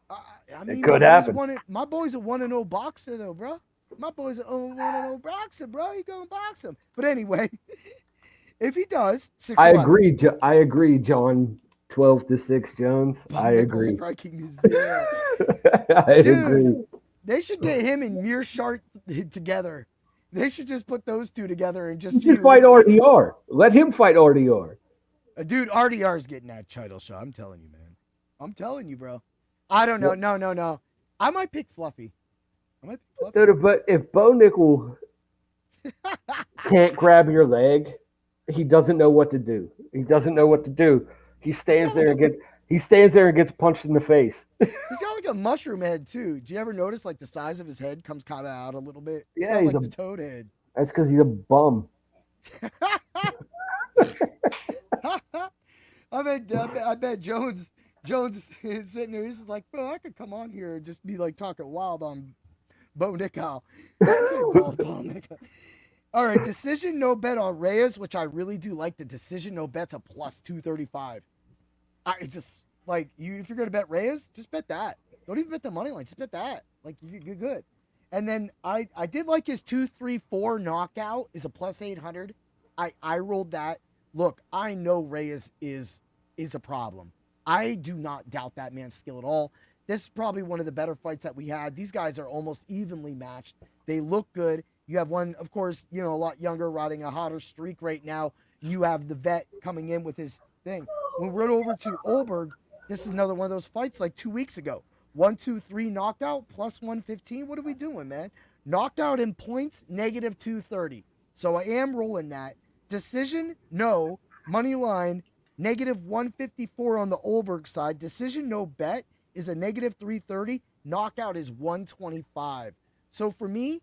I mean, it could happen. My boy's a 1-0 boxer, though, bro. My boy's a 1-0 boxer, bro. He gonna box him. But anyway, if he does, 611. I agree, John. 12-6 Jones. I agree. Striking is 0. I agree. They should get him and Mearshart together. They should just put those two together and just fight RDR. Let him fight RDR. Dude, RDR's getting that title shot. I'm telling you, man. I'm telling you, bro. I don't know. No. I might pick Fluffy. Dude, but if Bo Nickel can't grab your leg, he doesn't know what to do. He stands there and gets punched in the face. He's got like a mushroom head too. Do you ever notice like the size of his head comes kind of out a little bit? He's got like the toad head. That's because he's a bum. I bet Jones is sitting there. He's just like, bro, I could come on here and just be like talking wild on Bo Nickel. All right, decision no bet on Reyes, which I really do like. The decision no bet's a plus 235. I just like you. If you're gonna bet Reyes, just bet that. Don't even bet the money line. Just bet that. Like you're good. And then I did like his 2-3-4 knockout is a plus 800. I rolled that. Look, I know Reyes is a problem. I do not doubt that man's skill at all. This is probably one of the better fights that we had. These guys are almost evenly matched. They look good. You have one, of course, a lot younger, riding a hotter streak right now. You have the vet coming in with his thing. When we run over to Ulberg, this is another one of those fights like 2 weeks ago. 1-2-3 knockout, plus 115. What are we doing, man? Knockout in points, negative 230. So I am rolling that. Decision, no. Money line, negative 154 on the Ulberg side. Decision, no bet is a negative 330. Knockout is 125. So for me,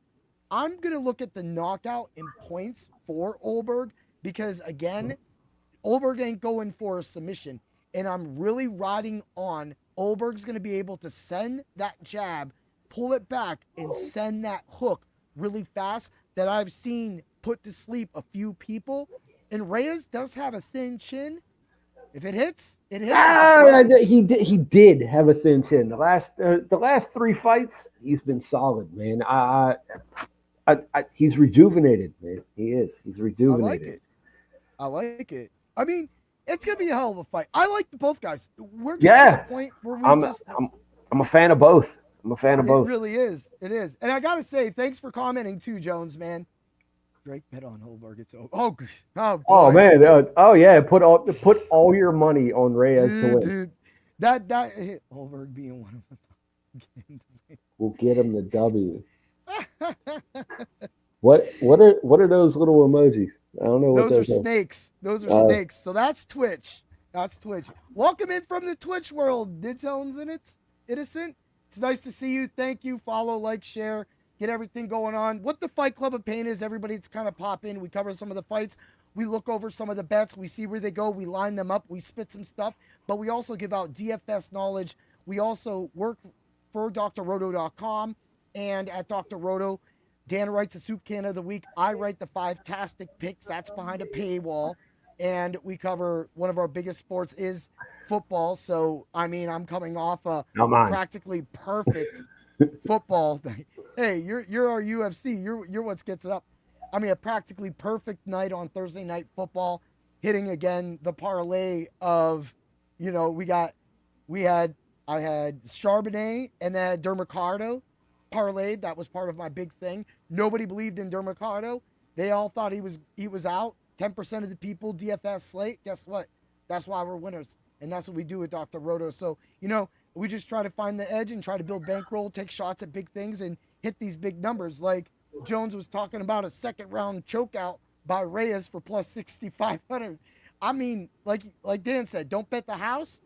I'm going to look at the knockout in points for Ulberg because, again, Ulberg ain't going for a submission. And I'm really riding on Ulberg's going to be able to send that jab, pull it back, and send that hook really fast that I've seen put to sleep a few people. And Reyes does have a thin chin. If it hits, it hits. He did have a thin chin. The last 3 fights, he's been solid, man. He's rejuvenated, man. He is. He's rejuvenated. I like it. I mean, it's gonna be a hell of a fight. I like both guys. We're just at the point where I'm a fan of both. It really is. It is. And I gotta say, thanks for commenting too, Jones, man. Drake bet on Ulberg. It's oh man. Yeah. Put all your money on Reyes to win. Dude, that Ulberg being one of them. We'll get him the W. What are those little emojis? I don't know what those are. Snakes. Those are snakes. So that's Twitch. Welcome in from the Twitch world, Didzones and it's innocent. It's nice to see you. Thank you. Follow, like, share, get everything going on. What the Fight Club of Pain is, everybody's kind of pop in. We cover some of the fights. We look over some of the bets. We see where they go. We line them up. We spit some stuff. But we also give out DFS knowledge. We also work for drroto.com. And at Dr. Roto, Dan writes the Soup Can of the Week. I write the 5-tastic picks. That's behind a paywall. And we cover one of our biggest sports is football. So, I mean, I'm coming off a practically perfect football thing. Hey, you're our UFC. You're what gets it up. I mean, a practically perfect night on Thursday Night Football, hitting again the parlay of, I had Charbonnet and then Dermaccardo parlayed. That was part of my big thing. Nobody believed in Dermaccardo. They all thought he was out. 10% of the people DFS slate. Guess what? That's why we're winners. And that's what we do with Dr. Roto. So, we just try to find the edge and try to build bankroll, take shots at big things, and hit these big numbers. Like Jones was talking about a second-round chokeout by Reyes for plus 6,500. I mean, like Dan said, don't bet the house,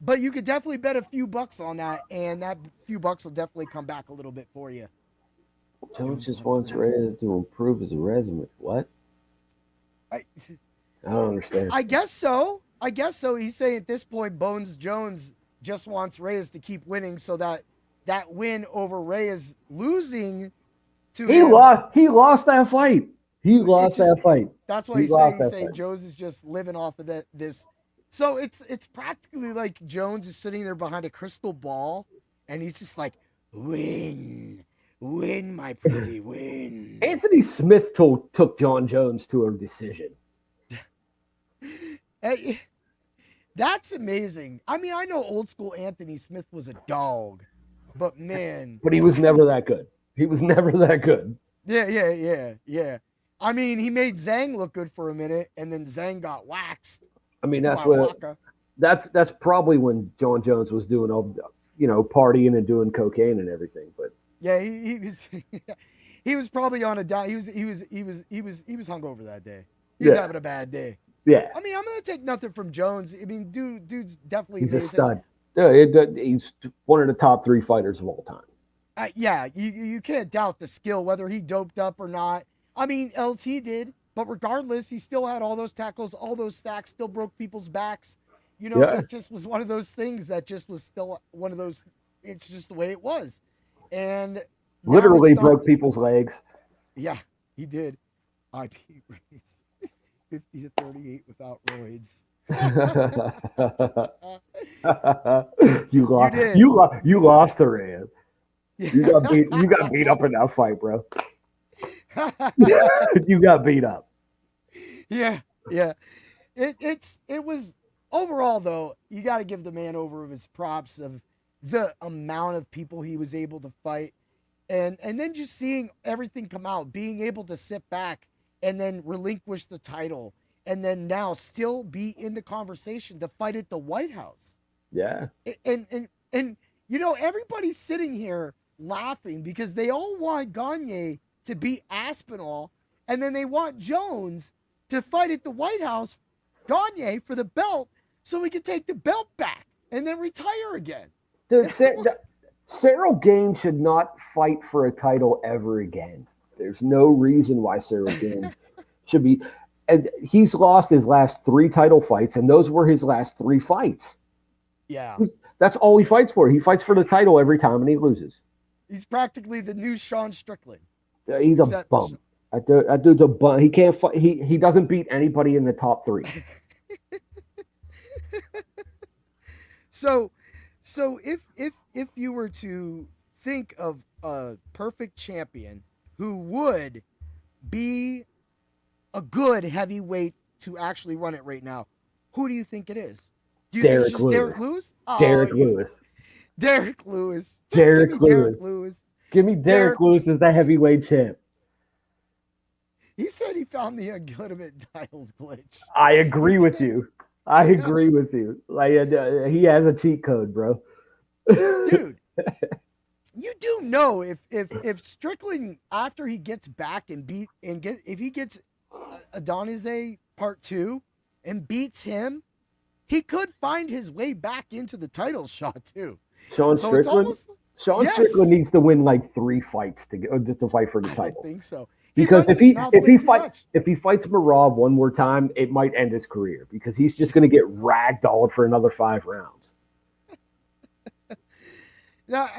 But you could definitely bet a few bucks on that, and that few bucks will definitely come back a little bit for you. Jones just wants Reyes to improve his resume. What? I don't understand. I guess so. He's saying at this point, Bones Jones just wants Reyes to keep winning, so that win over Reyes losing to He lost that fight. That's why he's saying Jones is just living off of this. So it's practically like Jones is sitting there behind a crystal ball, and he's just like, win, my pretty, win. Anthony Smith took John Jones to a decision. Hey, that's amazing. I mean, I know old school Anthony Smith was a dog, but man. But he was never that good. Yeah. I mean, he made Zhang look good for a minute, and then Zhang got waxed. I mean, that's probably when John Jones was doing all, partying and doing cocaine and everything. But yeah, he was he was probably on a diet. He was hungover that day. He was having a bad day. Yeah. I mean, I'm gonna take nothing from Jones. I mean, dude's definitely he's amazing. A stud. He's one of the top 3 fighters of all time. Yeah, you can't doubt the skill, whether he doped up or not. I mean, else he did. But regardless, he still had all those tackles, all those stacks, still broke people's backs. It just was one of those things that just was still one of those. It's just the way it was. And literally broke people's legs. Yeah, he did. I beat Reyes 50-38 without roids. You lost to Reyes. You got beat up in that fight, bro. You got beat up. Yeah. It was overall though, you got to give the man over of his props of the amount of people he was able to fight, and then just seeing everything come out, being able to sit back and then relinquish the title, and then now still be in the conversation to fight at the White House. Yeah. And everybody's sitting here laughing because they all want Gagne to beat Aspinall, and then they want Jones to fight at the White House, Gagne, for the belt, so we can take the belt back and then retire again. Dude, Cyril Gaines should not fight for a title ever again. There's no reason why Cyril Gaines should be. And he's lost his last 3 title fights, and those were his last 3 fights. Yeah. That's all he fights for. He fights for the title every time, and he loses. He's practically the new Sean Strickland. He's a bum. That dude's a bum. He can't fight. He doesn't beat anybody in the top 3. So if you were to think of a perfect champion who would be a good heavyweight to actually run it right now, who do you think it is? Do you think it's just Derek Lewis? Derek Lewis. Derek Lewis. Derek Lewis. Give me Derek Lewis as the heavyweight champ. He said he found the illegitimate title glitch. I agree with you. Like he has a cheat code, bro. Dude, you do know if Strickland, after he gets back and if he gets Adonis Part 2 and beats him, he could find his way back into the title shot too. Sean Strickland needs to win like 3 fights to fight for the title. I don't think so. Because if he fights Merab one more time, it might end his career because he's just going to get ragdolled for another 5 rounds. Now,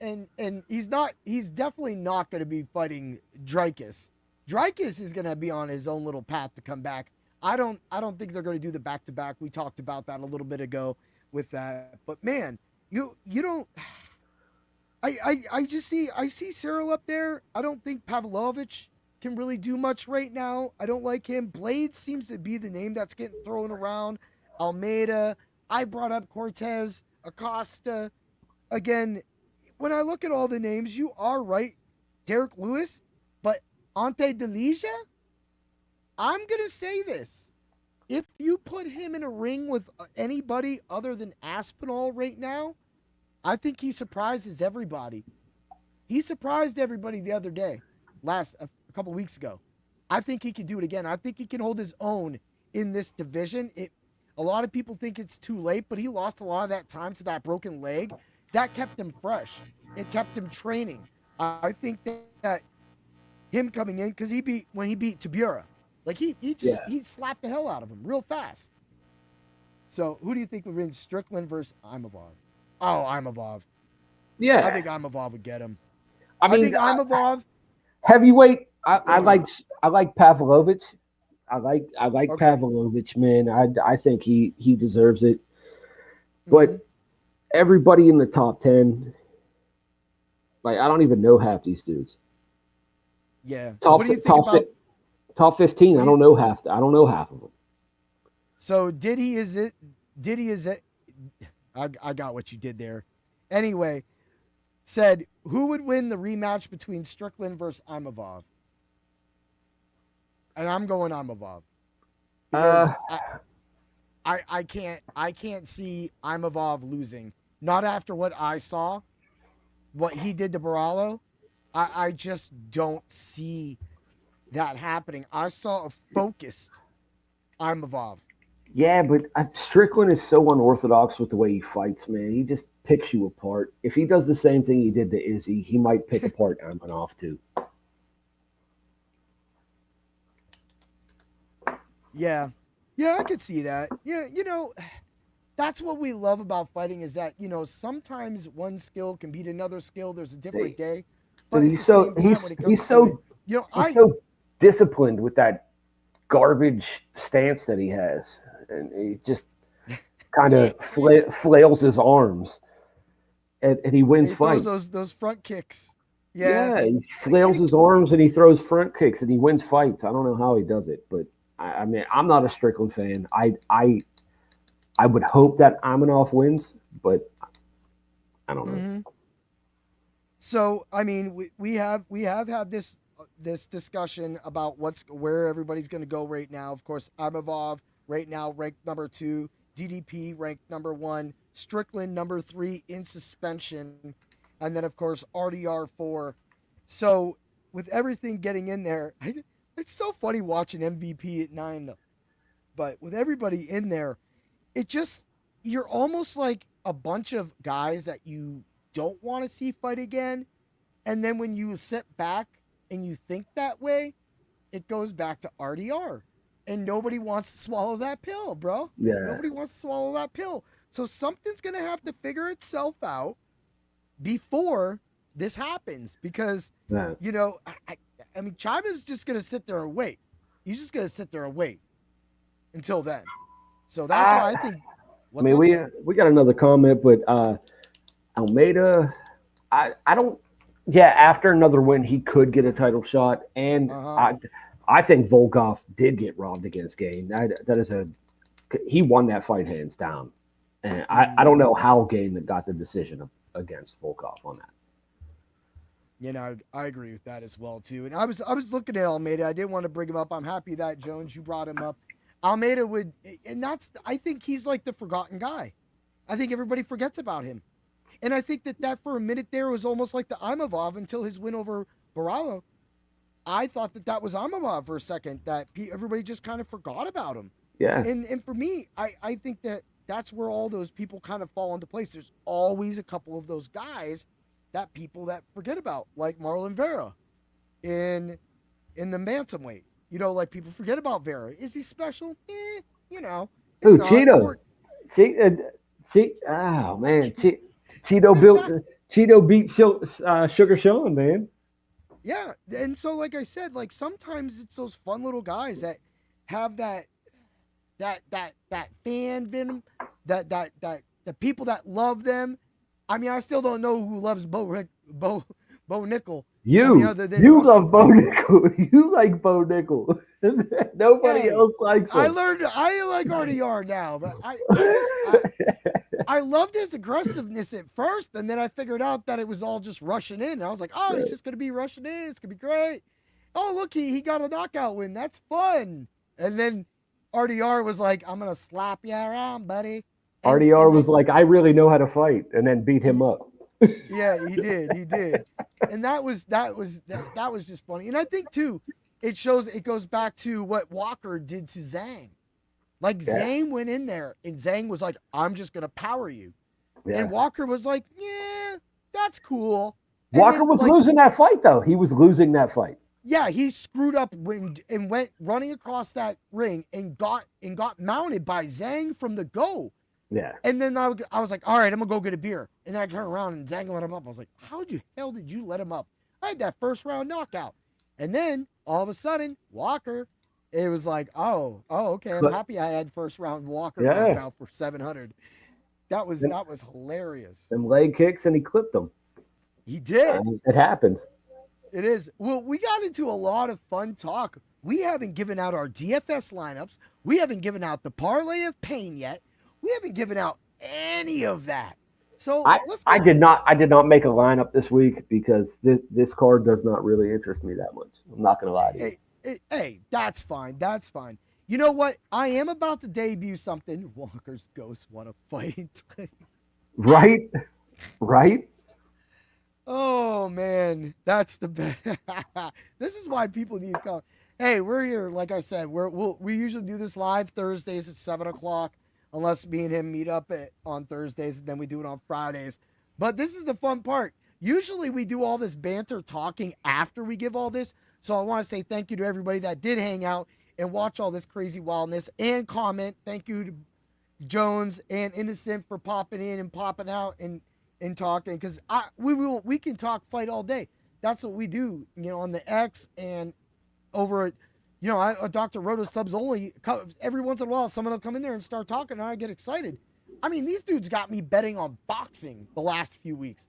and he's definitely not going to be fighting Dreykus. Dreykus is going to be on his own little path to come back. I don't think they're going to do the back-to-back. We talked about that a little bit ago with that. But man, you don't. I see Cyril up there. I don't think Pavlovich can really do much right now. I don't like him. Blades seems to be the name that's getting thrown around. Almeida. I brought up Cortez, Acosta. Again, when I look at all the names, you are right. Derek Lewis, but Ante Delija? I'm going to say this. If you put him in a ring with anybody other than Aspinall right now, I think he surprises everybody. He surprised everybody the other day, a couple weeks ago. I think he can do it again. I think he can hold his own in this division. A lot of people think it's too late, but he lost a lot of that time to that broken leg. That kept him fresh. It kept him training. I think that him coming in, because when he beat Tabura, like he slapped the hell out of him real fast. So who do you think would win, Strickland versus Imavov? Oh, Imavov. Yeah, I think Imavov would get him. I mean, think Imavov heavyweight. I like Pavlovich. I like Okay. Pavlovich, man. I think he deserves it. But everybody in the top 10, like, I don't even know half these dudes. Yeah. Top What do you think about top 15? I don't know half of them. So I got what you did there. Anyway, said who would win the rematch between Strickland versus Imavov? And I'm going Imavov. Because I can't see Imavov losing. Not after what I saw, what he did to Barallo. I just don't see that happening. I saw a focused Imavov. Yeah, but Strickland is so unorthodox with the way he fights, man. He just picks you apart. If he does the same thing he did to Izzy, he might pick apart Imanov too. Yeah, I could see that. Yeah, that's what we love about fighting is that sometimes one skill can beat another skill. There's a different day, but he's so disciplined with that garbage stance that he has, and he just kind of flails his arms, and he wins fights. Those front kicks. Yeah, he flails his arms and he throws front kicks and he wins fights. I don't know how he does it, but I mean, I'm not a Strickland fan. I would hope that Imanov wins, but I don't know. Mm-hmm. So, I mean, we have had this discussion about where everybody's going to go right now. Of course, Imavov right now ranked number 2, DDP ranked number 1, Strickland number 3 in suspension, and then of course RDR 4. So with everything getting in there, it's so funny watching MVP at 9 though. But with everybody in there, you're almost like a bunch of guys that you don't want to see fight again, and then when you sit back and you think that way, it goes back to RDR. And nobody wants to swallow that pill, bro. Yeah. Nobody wants to swallow that pill. So something's going to have to figure itself out before this happens. Because, I mean, Chivas just going to sit there and wait. He's just going to sit there and wait until then. So that's why I think. We got another comment, but Almeida, I don't. Yeah, after another win, he could get a title shot, and I think Volkov did get robbed against Gain. He won that fight hands down, and I don't know how Gain got the decision against Volkov on that. I agree with that as well too. And I was looking at Almeida. I didn't want to bring him up. I'm happy that Jones, you brought him up. Almeida would, and I think he's like the forgotten guy. I think everybody forgets about him. And I think that for a minute there was almost like the Imavov until his win over Barallo. I thought that was Imavov for a second, that everybody just kind of forgot about him. Yeah. And for me, I think that's where all those people kind of fall into place. There's always a couple of those guys that people that forget about, like Marlon Vera in the bantamweight. Like people forget about Vera. Is he special? Ooh, Cheeto. Oh man, Cheeto beat Sugar Sean, man. Yeah, and so like I said, like sometimes it's those fun little guys that have that fan venom, that the people that love them. I mean, I still don't know who loves Bo Nickel. You love Bo Nickel. You like Bo Nickel. Nobody else likes him. I like RDR now, but I loved his aggressiveness at first, and then I figured out that it was all just rushing in. And I was like, oh, he's just going to be rushing in. It's going to be great. Oh, look, he got a knockout win. That's fun. And then RDR was like, I'm going to slap you around, buddy. RDR was like, I really know how to fight, and then beat him up. Yeah, he did. And that was just funny. And I think too, it goes back to what Walker did to Zhang. Like Zhang went in there and Zhang was like, I'm just going to power you. Yeah. And Walker was like, yeah, that's cool. And Walker was losing that fight, though. He was losing that fight. Yeah, he screwed up and went running across that ring and got mounted by Zhang from the go. Yeah. And then I was like, all right, I'm going to go get a beer. And then I turned around and Zhang let him up. I was like, how the hell did you let him up? I had that first round knockout. And then all of a sudden, Walker, it was like, oh, okay. I'm happy I had first round Walker knockout for 700. That was hilarious. Them leg kicks, and he clipped them. He did. It happens. It is. Well, we got into a lot of fun talk. We haven't given out our DFS lineups. We haven't given out the Parlay of Pain yet. We haven't given out any of that. So I did not make a lineup this week because this card does not really interest me that much. I'm not gonna lie to you. Hey, that's fine. That's fine. You know what? I am about to debut something. Walker's Ghost, what a fight. Right? Oh man, that's the best. This is why people need to come. Hey, we're here. Like I said, we usually do this live Thursdays at 7:00. Unless me and him meet up on Thursdays, and then we do it on Fridays. But this is the fun part. Usually we do all this banter talking after we give all this. So I want to say thank you to everybody that did hang out and watch all this crazy wildness and comment. Thank you to Jones and Innocent for popping in and popping out and talking. Because we can talk fight all day. That's what we do, on the X and over at Dr. Roto subs only. Every once in a while, someone will come in there and start talking, and I get excited. I mean, these dudes got me betting on boxing the last few weeks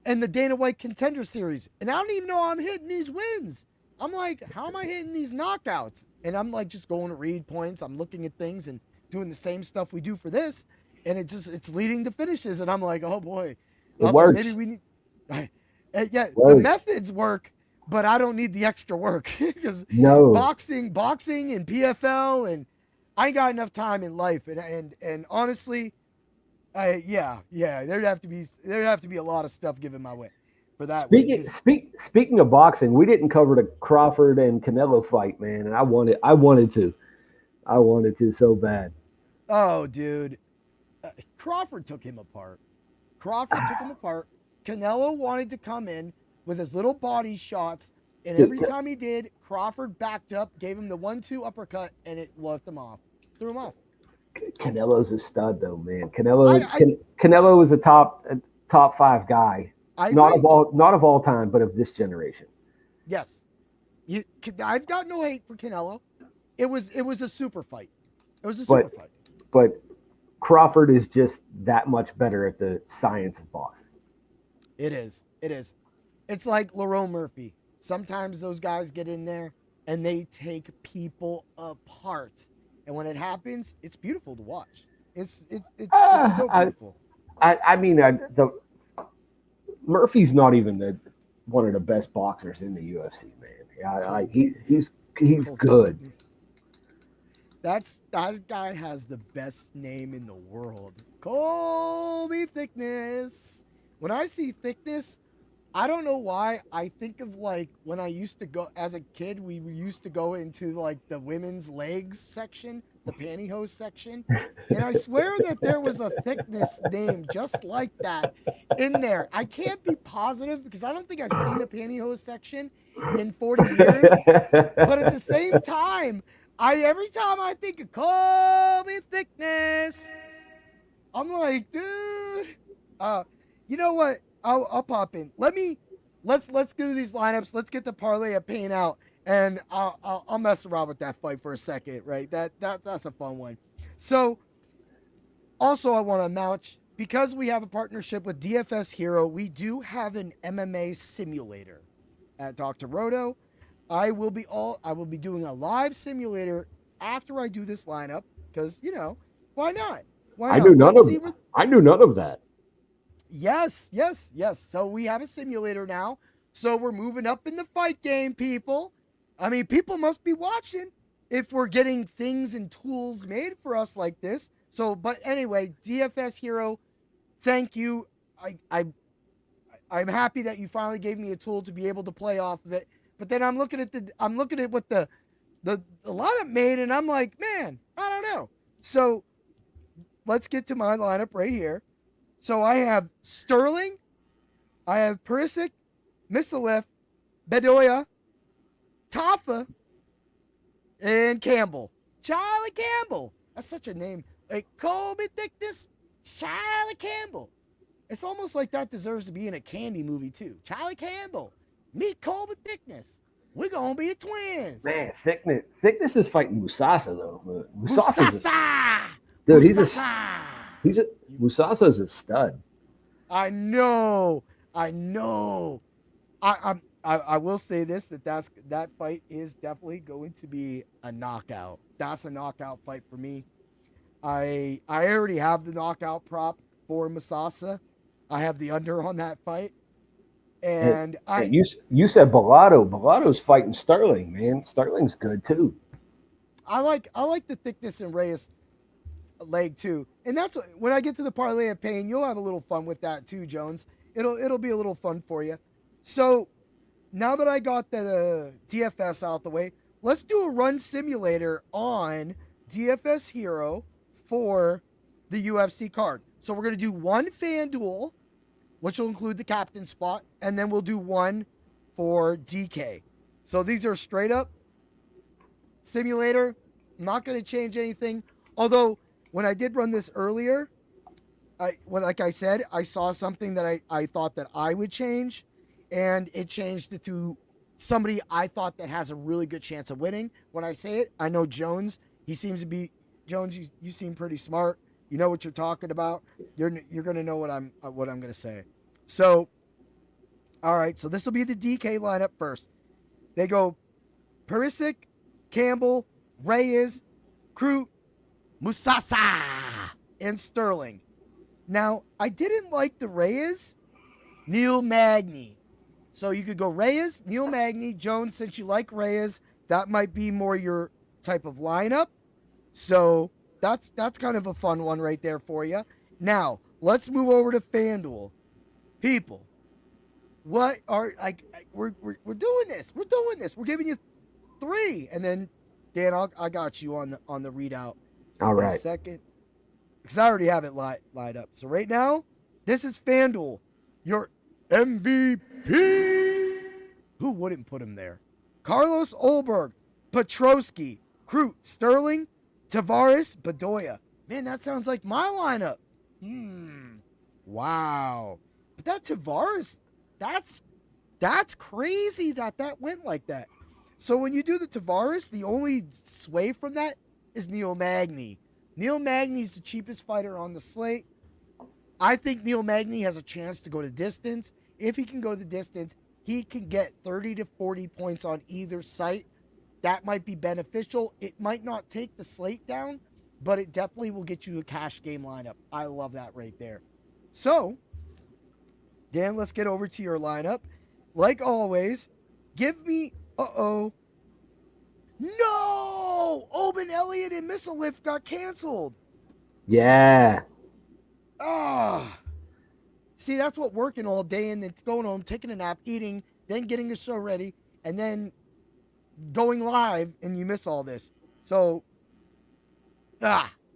and the Dana White Contender Series, and I don't even know how I'm hitting these wins. I'm like, how am I hitting these knockouts? And I'm like just going to read points. I'm looking at things and doing the same stuff we do for this, and it's leading to finishes, and I'm like, oh boy, it works. Maybe we need. The methods work. But I don't need the extra work because boxing and PFL, and I ain't got enough time in life. And honestly, there'd have to be a lot of stuff given my way for that. Speaking of boxing, we didn't cover the Crawford and Canelo fight, man, and I wanted to so bad. Oh, dude, Crawford took him apart. Canelo wanted to come in with his little body shots, and every time he did, Crawford backed up, gave him the 1-2 uppercut, and it left him off. Threw him off. Canelo's a stud, though, man. Canelo is a top 5 guy. Not of all time, but of this generation. Yes. I've got no hate for Canelo. It was a super fight. Fight. But Crawford is just that much better at the science of boxing. It is. It's like Lerone Murphy. Sometimes those guys get in there and they take people apart. And when it happens, it's beautiful to watch. It's so beautiful. The Murphy's not even one of the best boxers in the UFC, man. He's good. That guy has the best name in the world. Colby Thickness. When I see Thickness, I don't know why. I think of like when I used to go as a kid, we used to go into like the women's legs section, the pantyhose section. And I swear that there was a Thickness name just like that in there. I can't be positive because I don't think I've seen a pantyhose section in 40 years. But at the same time, every time I think of Colby Thickness, I'm like, dude, you know what? I'll pop in. Let's do these lineups. Let's get the Parlay of Pain out, and I'll mess around with that fight for a second, right? That's a fun one. So, also I want to announce, because we have a partnership with DFS Hero, we do have an MMA simulator at Dr. Roto. I will be doing a live simulator after I do this lineup because why not? I knew none of that. Yes. So we have a simulator now. So we're moving up in the fight game, people. I mean, people must be watching if we're getting things and tools made for us like this. So, but anyway, DFS Hero, thank you. I'm happy that you finally gave me a tool to be able to play off of it. But then I'm looking at what the lineup made, and I'm like, man, I don't know. So let's get to my lineup right here. So I have Sterling, I have Perisic, Missalef, Bedoya, Tafa, and Campbell. Charlie Campbell. That's such a name. Like Kobe Thickness, Charlie Campbell. It's almost like that deserves to be in a Candy movie too. Charlie Campbell. Meet Kobe Thickness. We're going to be twins. Man, Thickness is fighting Musasa, though. Musasa! Dude, Musasa! Musasa's a stud. I know. I will say this, that fight is definitely going to be a knockout. That's a knockout fight for me. I already have the knockout prop for Musasa. I have the under on that fight. And you said Bellotto. Bellotto's fighting Sterling, man. Sterling's good too. I like the Thickness and Reyes leg too. And that's when I get to the Parlay of Pain, you'll have a little fun with that too, Jones. It'll be a little fun for you. So now that I got the DFS out the way, let's do a run simulator on DFS Hero for the UFC card. So we're going to do one FanDuel, which will include the captain spot, and then we'll do one for DK. So these are straight up simulator. I'm not going to change anything. Although when I did run this earlier, like I said, I saw something that I thought that I would change, and it changed it to somebody I thought that has a really good chance of winning. When I say it, I know Jones. He seems to be Jones. You seem pretty smart. You know what you're talking about. You're going to know what I'm going to say. So, all right. So this will be the DK lineup first. They go Perisic, Campbell, Reyes, Crute, Musasa, and Sterling. Now, I didn't like the Reyes, Neil Magny. So you could go Reyes, Neil Magny, Jones. Since you like Reyes, that might be more your type of lineup. So that's kind of a fun one right there for you. Now, let's move over to FanDuel. People, what are we're doing this. We're doing this. We're giving you 3, and then Dan, I got you on the readout. All right. In a second, because I already have it lined up. So right now, this is FanDuel, your MVP. Who wouldn't put him there? Carlos Ulberg, Petrosky, Crute, Sterling, Tavares, Bedoya. Man, that sounds like my lineup. Wow. But that Tavares, that's crazy that went like that. So when you do the Tavares, the only sway from that is Neil Magny. Neil Magny's the cheapest fighter on the slate. I think Neil Magny has a chance to go to distance. If he can go the distance, he can get 30 to 40 points on either site. That might be beneficial. It might not take the slate down, but it definitely will get you a cash game lineup. I love that right there. So, Dan, let's get over to your lineup. Like always, give me... No! Oban Elliott and Missalef got canceled. Yeah. See, that's what working all day and then going home, taking a nap, eating, then getting your show ready, and then going live, and you miss all this. So,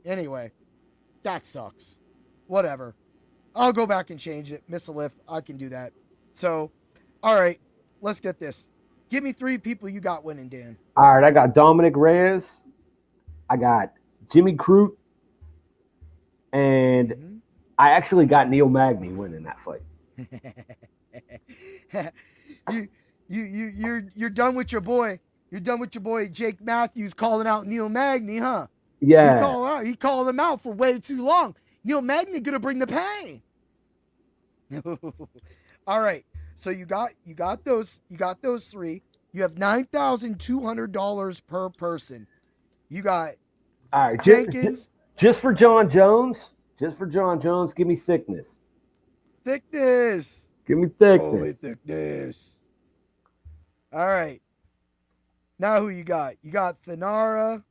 anyway, that sucks. Whatever. I'll go back and change it. Missalef, I can do that. So, all right, let's get this. Give me 3 people you got winning, Dan. All right, I got Dominic Reyes. I got Jimmy Crute. And I actually got Neil Magny winning that fight. You're done with your boy. You're done with your boy Jake Matthews calling out Neil Magny, huh? Yeah. He called him out for way too long. Neil Magny gonna bring the pain. All right. So you got those 3. You have $9,200 per person. You got all right, Jenkins. Just for John Jones. Give me Thickness. Thickness. Give me Thickness. Holy Thickness. All right. Now who you got? You got Thanara.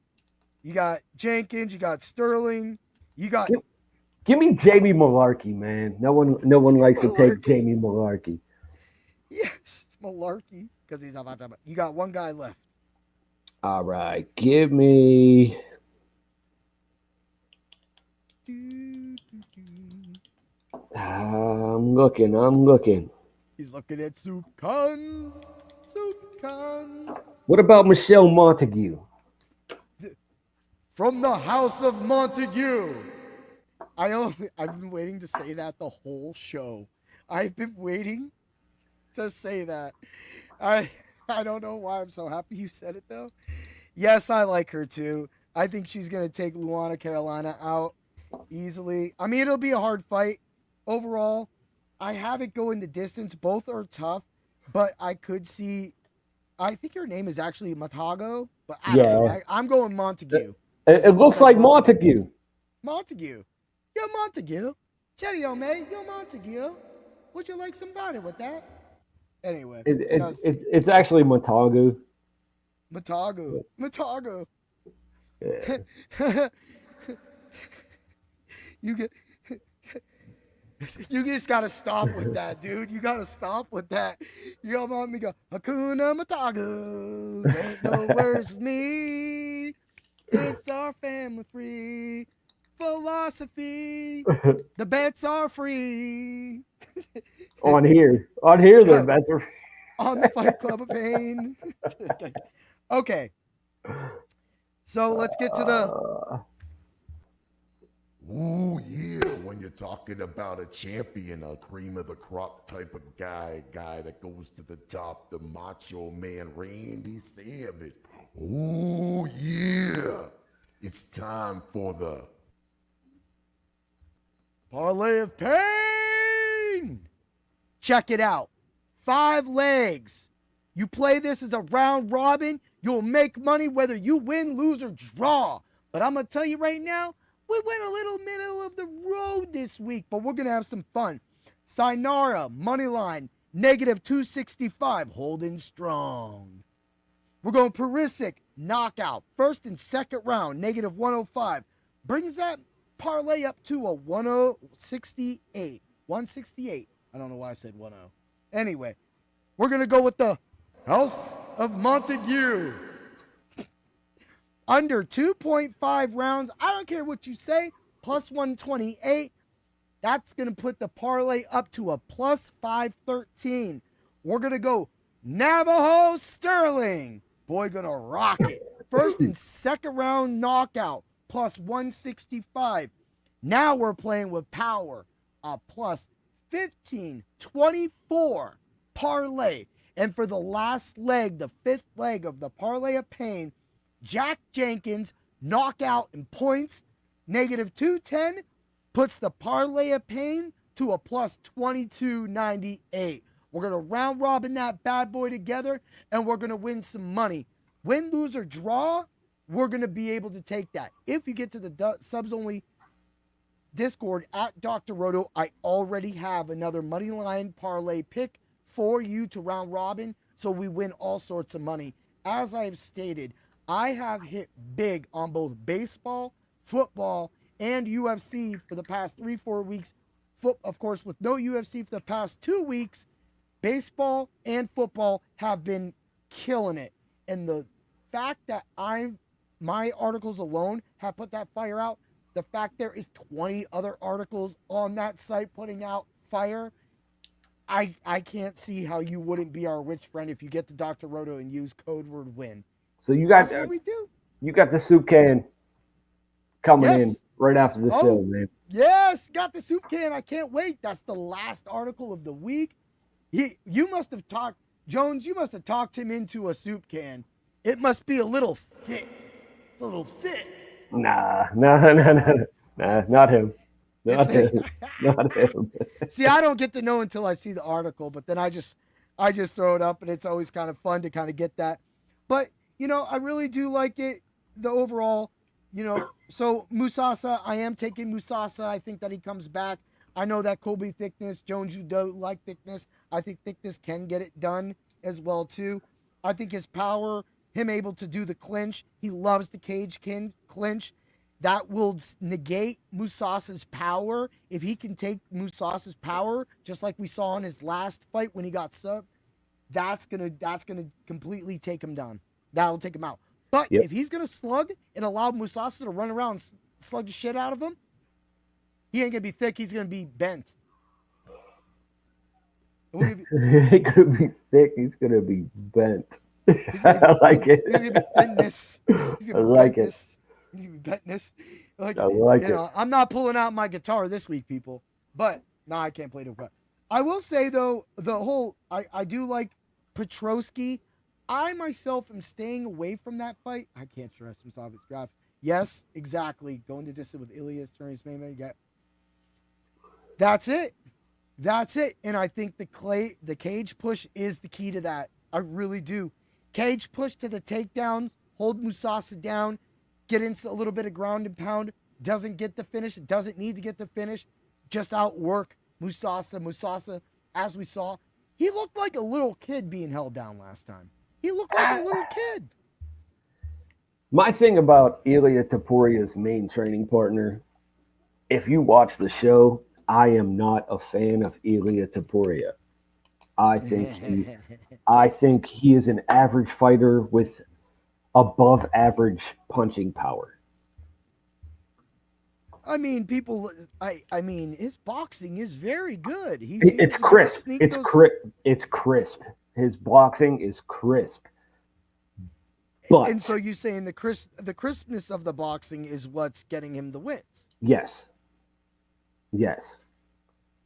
You got Jenkins. You got Sterling. You got. Give me Jamie Malarkey, man. No one likes to take Jamie Malarkey. Yes, Malarkey, because he's about to. You got one guy left. All right, give me looking. He's looking at Soup Khan. Soup Khan. What about Michelle Montague? From the House of Montague. I've been waiting to say that the whole show. I've been waiting to say that. I don't know why I'm so happy you said it, though. Yes, I like her, too. I think she's going to take Luana Carolina out easily. I mean, it'll be a hard fight. Overall, I have it going the distance. Both are tough, but I could see... I think her name is actually Montago, but I don't know. I'm going Montague. It looks like Montague. Montague. Yo, Montague. Cheerio, mate. Yo, Montague. Would you like some butter with that? Anyway. It's actually Montagu. Montagu. Montagu. Yeah. You just gotta stop with that, dude. You gotta stop with that. You gotta want me to go, Hakuna Matagu. Ain't no worse with me. It's our family free philosophy. The bets are free. On here, the bets are on the Fight Club of Pain. Okay. So let's get to the... Ooh, yeah, when you're talking about a champion, a cream of the crop type of guy that goes to the top, the Macho Man Randy Savage. Ooh, yeah. It's time for the Parlay of Pain. Check it out. 5 legs. You play this as a round robin, you'll make money whether you win, lose, or draw. But I'm going to tell you right now, we went a little middle of the road this week, but we're going to have some fun. Thainara, moneyline, -265, holding strong. We're going Perisic, knockout, first and second round, -105. Brings that parlay up to a 168. 168. I don't know why I said 10. Anyway, we're going to go with the House of Montague. Under 2.5 rounds. I don't care what you say. Plus 128. That's going to put the parlay up to a plus 513. We're going to go Navajo Sterling. Boy, going to rock it. First and second round knockout. Plus 165. Now we're playing with power. A plus 1524 parlay. And for the last leg, the 5th leg of the Parlay of Pain, Jack Jenkins, knockout in points, -210, puts the Parlay of Pain to a plus 2298. We're going to round robin that bad boy together, and we're going to win some money. Win, lose, or draw, we're going to be able to take that. If you get to the subs-only Discord at Dr. Roto, I already have another moneyline parlay pick for you to round robin, so we win all sorts of money. As I have stated, I have hit big on both baseball, football, and UFC for the past 3-4 weeks. Of course, with no UFC for the past 2 weeks, baseball and football have been killing it. And the fact that my articles alone have put that fire out, the fact there is 20 other articles on that site putting out fire, I can't see how you wouldn't be our rich friend if you get to Dr. Roto and use code word WIN. So you got That's what we do. You got the soup can coming in right after the show, man. Yes, got the soup can. I can't wait. That's the last article of the week. You must have talked, Jones, you must have talked him into a soup can. It must be a little thick. It's a little thick. Nah, not him. Not him. Not him. See, I don't get to know until I see the article, but then I just throw it up, and it's always kind of fun to kind of get that. But, I really do like it, the overall, so Musasa, I am taking Musasa. I think that he comes back. I know that Colby thickness, Jones, you don't like thickness. I think thickness can get it done as well, too. I think his power, him able to do the clinch, he loves the cage clinch. That will negate Musasa's power. If he can take Musasa's power, just like we saw in his last fight when he got subbed, that's gonna completely take him down. That'll take him out. But if he's gonna slug and allow Musasa to run around and slug the shit out of him, he ain't gonna be thick. He's gonna be bent. It could be thick. He's gonna be bent. I like it. He's gonna be thinness. He's I gonna be like it. bentness. He's gonna be bentness. Like, I like you it. know, I'm not pulling out my guitar this week, people. But I can't play the guitar. I will say though, I do like Petrosky. I myself am staying away from that fight. I can't trust Musab's graph. Yes, exactly. Going to distance with Ilias, Turners, Mayman. Yeah. That's it. That's it. And I think the cage push is the key to that. I really do. Cage push to the takedowns, hold Musasa down, get into a little bit of ground and pound, doesn't get the finish, doesn't need to get the finish, just outwork Musasa. Musasa, as we saw, he looked like a little kid being held down last time. He looked like a little kid. My thing about Ilia Topuria's main training partner, if you watch the show, I am not a fan of Ilia Topuria. I think he is an average fighter with above average punching power. I mean, I mean, his boxing is very good. It's crisp. It's crisp. His boxing is crisp. But, and so you're saying the crispness of the boxing is what's getting him the wins? Yes.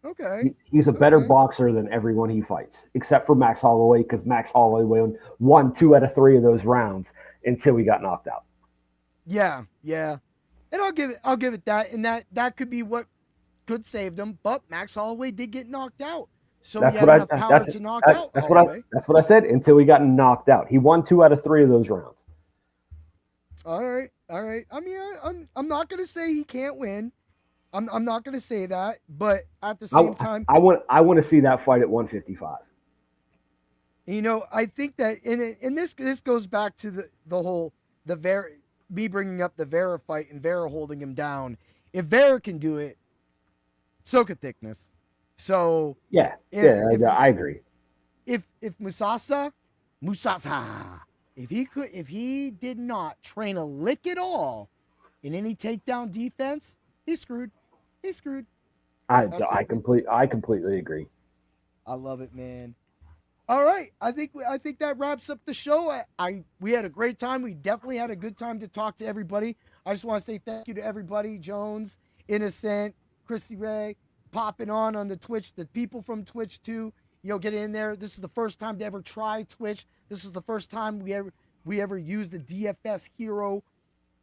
Okay. He's a better boxer than everyone he fights, except for Max Holloway, because Max Holloway won 2 out of 3 of those rounds until he got knocked out. Yeah. And I'll give it that, and that could be what could save them. But Max Holloway did get knocked out, so he had enough power to knock out Holloway. That's what I said. Until he got knocked out, he won 2 out of 3 of those rounds. All right. I mean, I'm not gonna say he can't win. I'm not gonna say that, but at the same time, I want to see that fight at 155. You know, I think that in this goes back to the whole me bringing up the Vera fight and Vera holding him down. If Vera can do it, so could Thickness. So I agree. If Musasa, if he did not train a lick at all in any takedown defense, he's screwed. I completely agree. I love it, man. All right, I think that wraps up the show. We had a great time. We definitely had a good time to talk to everybody. I just want to say thank you to everybody: Jones, Innocent, Chrissy Ray, popping on the Twitch. The people from Twitch too. You know, get in there. This is the first time to ever try Twitch. This is the first time we ever used the DFS Hero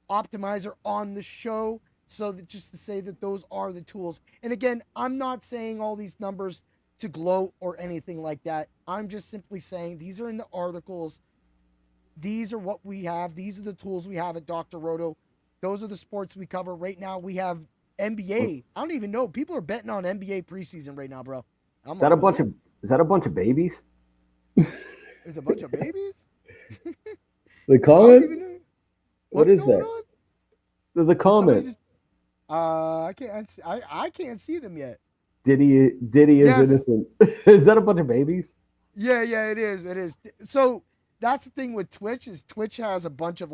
optimizer on the show. So that just to say that those are the tools. And again, I'm not saying all these numbers to gloat or anything like that. I'm just simply saying these are in the articles. These are what we have. These are the tools we have at Dr. Roto. Those are the sports we cover. Right now we have NBA. I don't even know. People are betting on NBA preseason right now, bro. Is that a bunch of babies? Is a bunch of babies? The comment? What is that? On? The comment. I can't see them yet. Diddy is innocent. Is that a bunch of babies? Yeah, it is. So that's the thing with Twitch is Twitch has a bunch of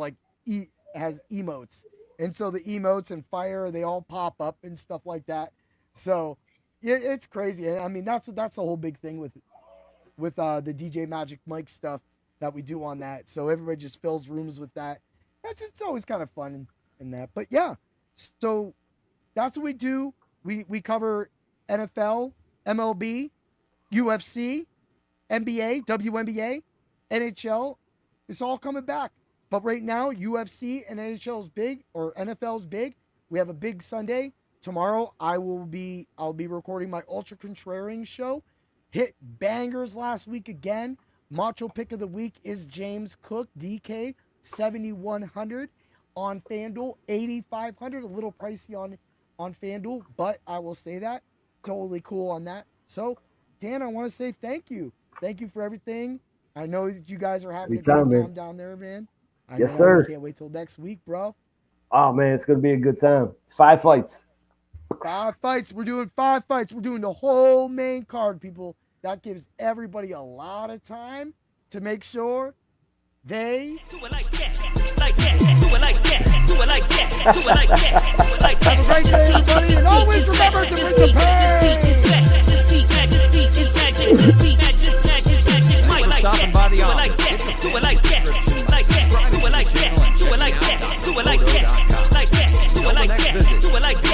has emotes, and so the emotes and fire they all pop up and stuff like that. So it's crazy. I mean that's the whole big thing with the DJ Magic Mike stuff that we do on that. So everybody just fills rooms with that. It's always kind of fun in that. But yeah, so that's what we do. We cover NFL, MLB, UFC, NBA, WNBA, NHL. It's all coming back. But right now, UFC and NHL is big, or NFL is big. We have a big Sunday. Tomorrow, I'll be recording my Ultra Contrarian show. Hit bangers last week again. Macho pick of the week is James Cook, DK, 7,100 on FanDuel, 8,500, a little pricey on FanDuel, but I will say that. Totally cool on that. So, Dan, I want to say thank you. Thank you for everything. I know that you guys are having a great time down there, man. Yes, sir. I can't wait till next week, bro. Oh, man, it's going to be a good time. 5 fights. 5 fights. We're doing 5 fights. We're doing the whole main card, people. That gives everybody a lot of time to make sure they do it like that, like that, do it like that, do it like that, do it like that, do it like that. Have a great day, everybody, and always remember to bring the pain. This beat, magic, stopping by the office. Do it like that. Like that. Do it like that. Do it like that. Do it like that. Like that. Do it like that. Do it like that.